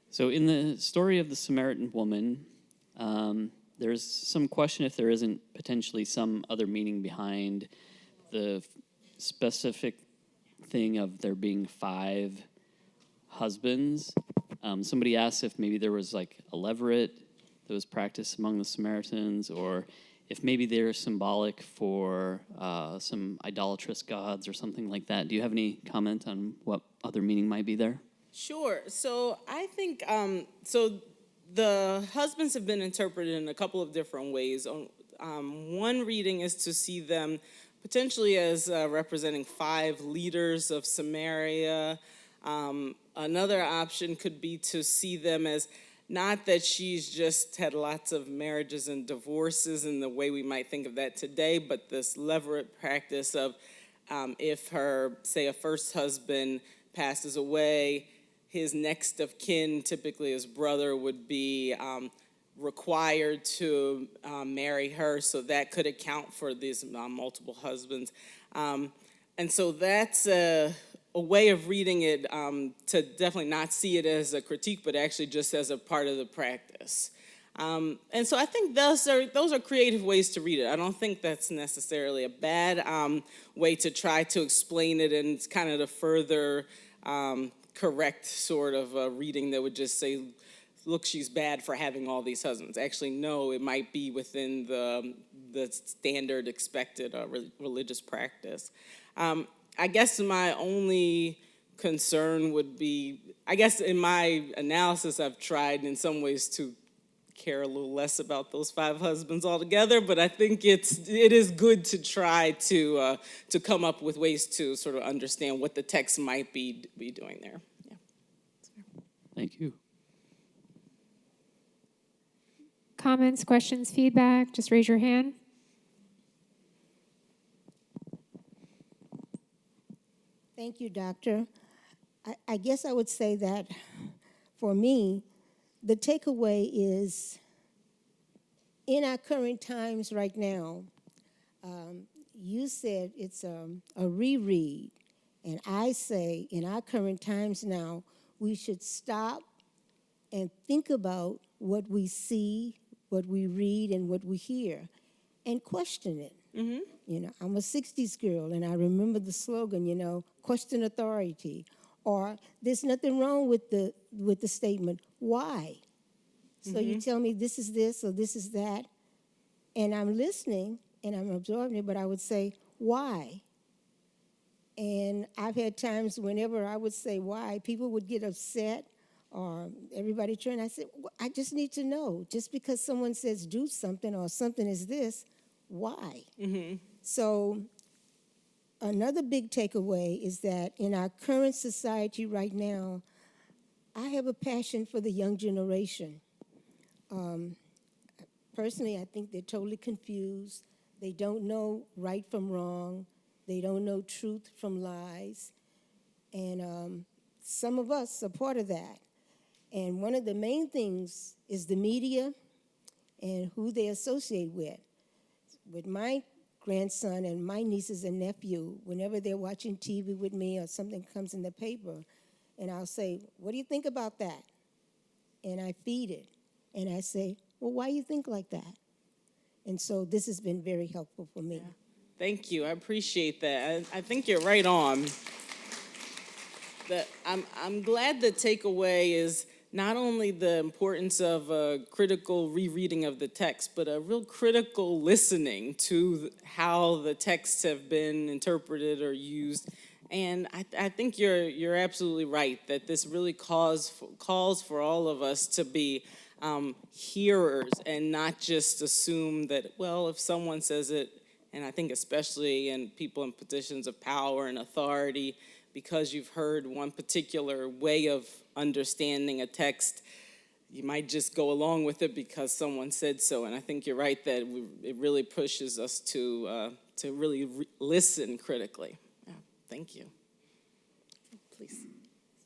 So in the story of the Samaritan woman, there's some question if there isn't potentially some other meaning behind the specific thing of there being 5 husbands. Somebody asked if maybe there was like a leveret that was practiced among the Samaritans, or if maybe they're symbolic for some idolatrous gods or something like that. Do you have any comment on what other meaning might be there? Sure. So I think the husbands have been interpreted in a couple of different ways. One reading is to see them potentially as representing 5 leaders of Samaria. Another option could be to see them as not that she's just had lots of marriages and divorces in the way we might think of that today, but this leveret practice of if her, say, a first husband passes away, his next of kin, typically his brother, would be required to marry her, so that could account for these multiple husbands. And so that's a way of reading it, to definitely not see it as a critique, but actually just as a part of the practice. And so I think those are creative ways to read it. I don't think that's necessarily a bad way to try to explain it, and it's kind of the further correct sort of reading that would just say, look, she's bad for having all these husbands. Actually, no, it might be within the standard expected religious practice. I guess my only concern would be, I guess in my analysis, I've tried in some ways to care a little less about those 5 husbands altogether, but I think it is good to try to come up with ways to sort of understand what the text might be doing there. Yeah. Thank you. Comments, questions, feedback, just raise your hand. Thank you, Doctor. I guess I would say that for me, the takeaway is in our current times right now, you said it's a reread, and I say in our current times now, we should stop and think about what we see, what we read, and what we hear, and question it. Mm-hmm. You know, I'm a 60s girl, and I remember the slogan, question authority. Or there's nothing wrong with the statement, why? So you tell me this is this or this is that, and I'm listening and I'm absorbing it, but I would say, why? And I've had times whenever I would say why, people would get upset or everybody trying. I said, well, I just need to know. Just because someone says do something or something is this, why? Mm-hmm. So another big takeaway is that in our current society right now, I have a passion for the young generation. Personally, I think they're totally confused. They don't know right from wrong. They don't know truth from lies. And some of us are part of that. And one of the main things is the media and who they associate with. With my grandson and my nieces and nephew, whenever they're watching TV with me or something comes in the paper, and I'll say, what do you think about that? And I feed it. And I say, well, why do you think like that? And so this has been very helpful for me. Yeah. Thank you. I appreciate that. I think you're right on. I'm glad the takeaway is not only the importance of a critical rereading of the text, but a real critical listening to how the texts have been interpreted or used. And I think you're absolutely right that this really calls for all of us to be hearers and not just assume that, well, if someone says it, and I think especially in people in positions of power and authority, because you've heard one particular way of understanding a text, you might just go along with it because someone said so. And I think you're right that it really pushes us to really listen critically. Yeah, thank you. Please.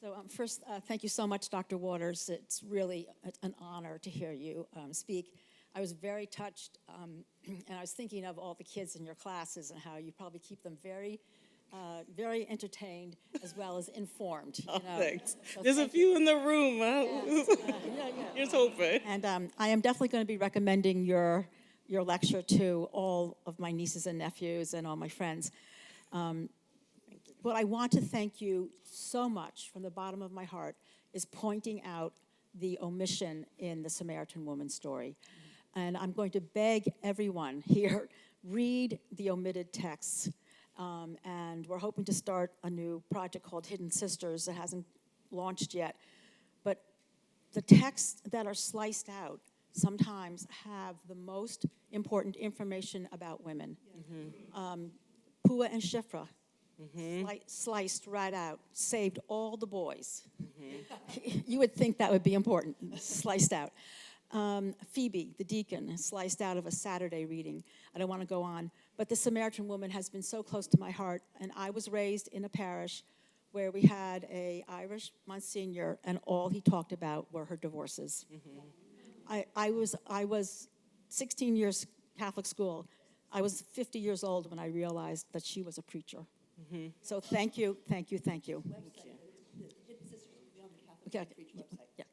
So first, thank you so much, Dr. Waters. It's really an honor to hear you speak. I was very touched, and I was thinking of all the kids in your classes and how you probably keep them very entertained as well as informed. Oh, thanks. So there's a few in the room. Here's hoping. And I am definitely going to be recommending your lecture to all of my nieces and nephews and all my friends. What I want to thank you so much from the bottom of my heart is pointing out the omission in the Samaritan woman story. And I'm going to beg everyone here, read the omitted texts. And we're hoping to start a new project called Hidden Sisters that hasn't launched yet. But the texts that are sliced out sometimes have the most important information about women. Pua and Shifra, sliced right out, saved all the boys. You would think that would be important, sliced out. Phoebe, the deacon, sliced out of a Saturday reading. I don't want to go on. But the Samaritan woman has been so close to my heart, and I was raised in a parish where we had an Irish Monsignor, and all he talked about were her divorces. I was 16 years Catholic school. I was 50 years old when I realized that she was a preacher. So thank you, thank you, thank you. Okay. Yeah.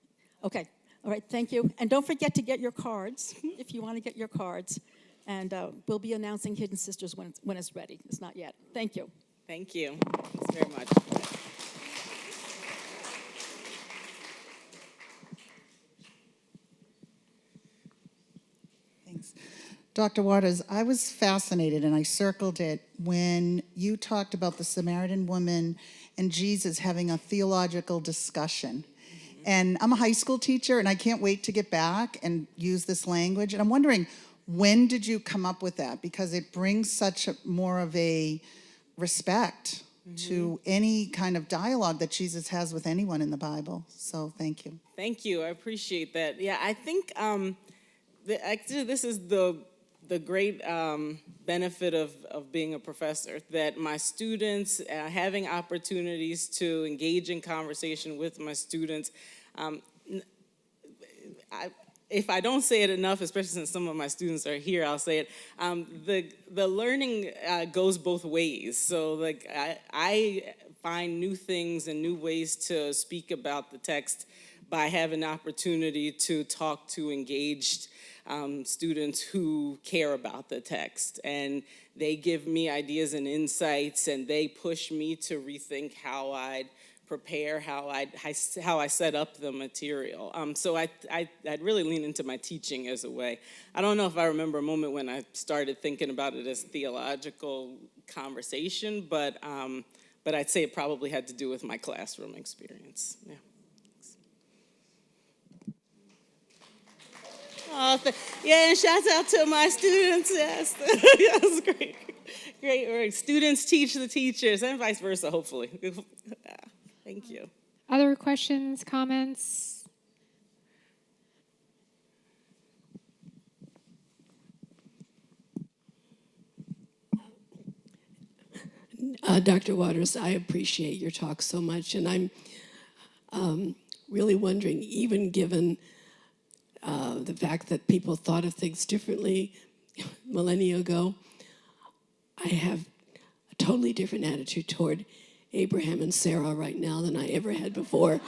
Okay. All right. Thank you. And don't forget to get your cards if you want to get your cards. And we'll be announcing Hidden Sisters when it's ready. It's not yet. Thank you. Thank you. Thanks very much. Thanks. Dr. Waters, I was fascinated, and I circled it, when you talked about the Samaritan woman and Jesus having a theological discussion. And I'm a high school teacher, and I can't wait to get back and use this language. And I'm wondering, when did you come up with that? Because it brings such more of a respect to any kind of dialogue that Jesus has with anyone in the Bible. So thank you. Thank you. I appreciate that. Yeah, I think actually this is the great benefit of being a professor, that my students, having opportunities to engage in conversation with my students, if I don't say it enough, especially since some of my students are here, I'll say it. The learning goes both ways. So like I find new things and new ways to speak about the text by having the opportunity to talk to engaged students who care about the text. And they give me ideas and insights, and they push me to rethink how I'd prepare, how I set up the material. So I'd really lean into my teaching as a way. I don't know if I remember a moment when I started thinking about it as theological conversation, but I'd say it probably had to do with my classroom experience. Yeah. Yeah, and shouts out to my students. Yes, that was great. Great work. Students teach the teachers, and vice versa, hopefully. Thank you. Other questions, comments? Dr. Waters, I appreciate your talk so much, and I'm really wondering, even given the fact that people thought of things differently millennia ago, I have a totally different attitude toward Abraham and Sarah right now than I ever had before.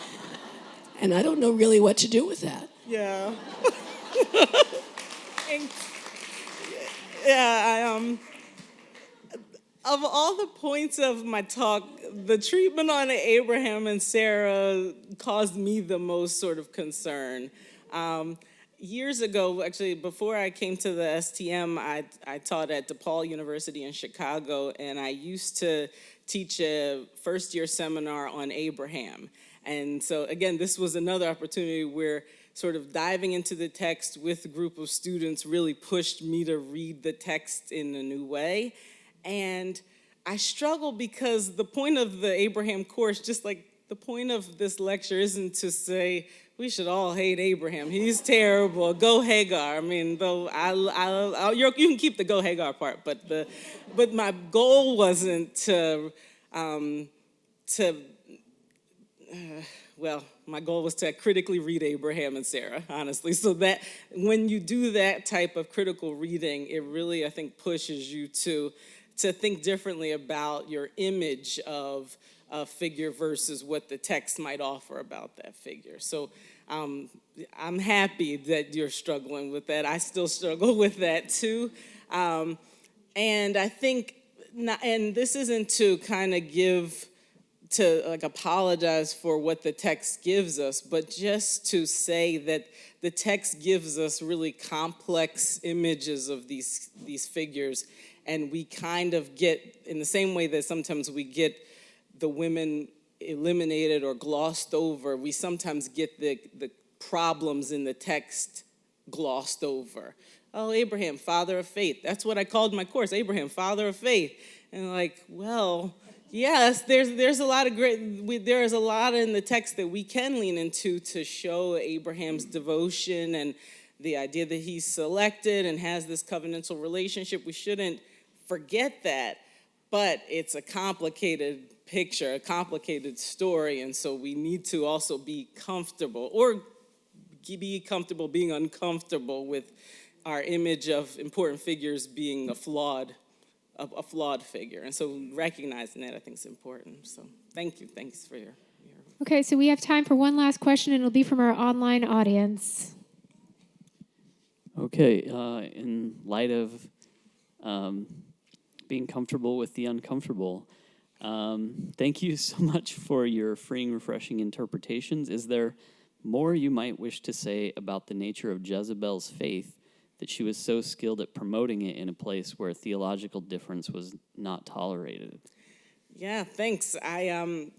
And I don't know really what to do with that. Yeah. Yeah, of all the points of my talk, the treatment on Abraham and Sarah caused me the most sort of concern. Years ago, actually, before I came to the STM, I taught at DePaul University in Chicago, and I used to teach a first-year seminar on Abraham. And so, again, this was another opportunity where sort of diving into the text with a group of students really pushed me to read the text in a new way. And I struggle because the point of the Abraham course, just like the point of this lecture, isn't to say, we should all hate Abraham. He's terrible. Go Hagar. I mean, though you can keep the go Hagar part, but my goal wasn't my goal was to critically read Abraham and Sarah, honestly. So that when you do that type of critical reading, it really, I think, pushes you to think differently about your image of a figure versus what the text might offer about that figure. So I'm happy that you're struggling with that. I still struggle with that too. And I think and this isn't to kind of apologize for what the text gives us, but just to say that the text gives us really complex images of these figures, and we kind of get, in the same way that sometimes we get the women eliminated or glossed over, we sometimes get the problems in the text glossed over. Oh, Abraham, father of faith. That's what I called my course, Abraham, father of faith. And like, well, yes, there's a lot of there is a lot in the text that we can lean into to show Abraham's devotion and the idea that he's selected and has this covenantal relationship. We shouldn't forget that, but it's a complicated picture, a complicated story, and so we need to also be comfortable being uncomfortable with our image of important figures being a flawed figure. And so recognizing that, I think, is important. So thank you. Thanks for your... Okay, so we have time for one last question, and it'll be from our online audience. Okay, in light of being comfortable with the uncomfortable, thank you so much for your freeing, refreshing interpretations. Is there more you might wish to say about the nature of Jezebel's faith, that she was so skilled at promoting it in a place where theological difference was not tolerated? Yeah, thanks. I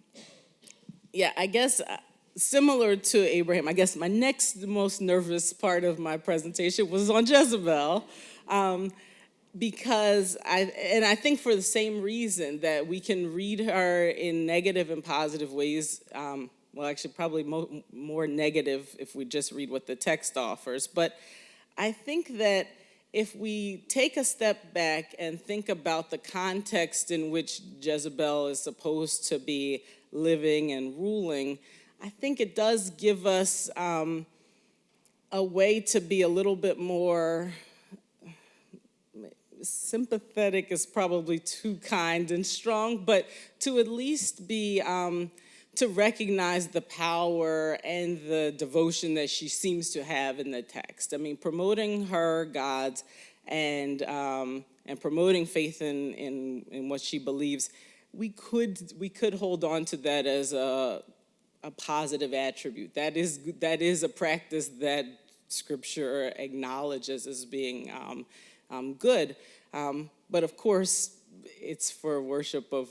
guess similar to Abraham, I guess my next most nervous part of my presentation was on Jezebel, because I think for the same reason that we can read her in negative and positive ways. Well, actually, probably more negative if we just read what the text offers. But I think that if we take a step back and think about the context in which Jezebel is supposed to be living and ruling, I think it does give us a way to be a little bit more sympathetic is probably too kind and strong, but to at least be... to recognize the power and the devotion that she seems to have in the text. I mean, promoting her gods and promoting faith in what she believes, we could hold on to that as a positive attribute. That is a practice that Scripture acknowledges as being good. But of course, it's for worship of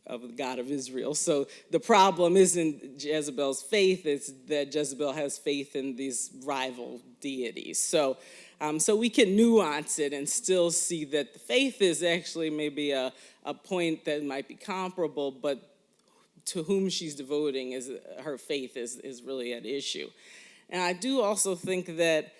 the God of Israel. So the problem isn't Jezebel's faith, it's that Jezebel has faith in these rival deities. So we can nuance it and still see that the faith is actually maybe a point that might be comparable, but to whom she's devoting her faith is really at issue. And I do also think that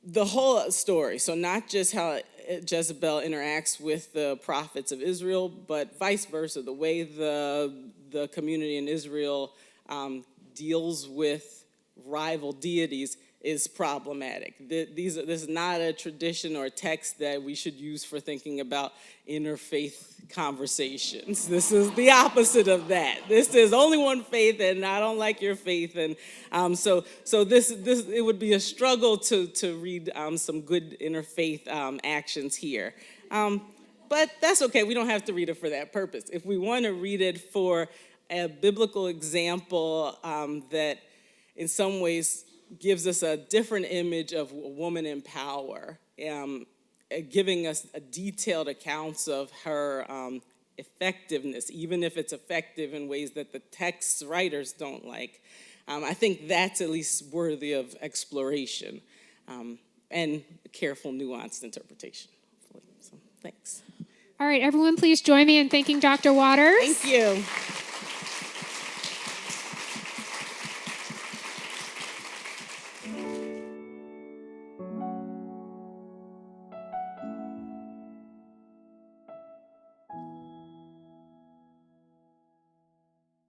the whole story, so not just how Jezebel interacts with the prophets of Israel, but vice versa, the way the community in Israel deals with rival deities is problematic. This is not a tradition or a text that we should use for thinking about interfaith conversations. This is the opposite of that. This is only one faith, and I don't like your faith, and so this it would be a struggle to read some good interfaith actions here. But that's okay. We don't have to read it for that purpose. If we want to read it for a biblical example that in some ways gives us a different image of a woman in power, giving us a detailed accounts of her effectiveness, even if it's effective in ways that the text writers don't like. I think that's at least worthy of exploration and careful, nuanced interpretation. So, thanks. All right, everyone, please join me in thanking Dr. Waters. Thank you.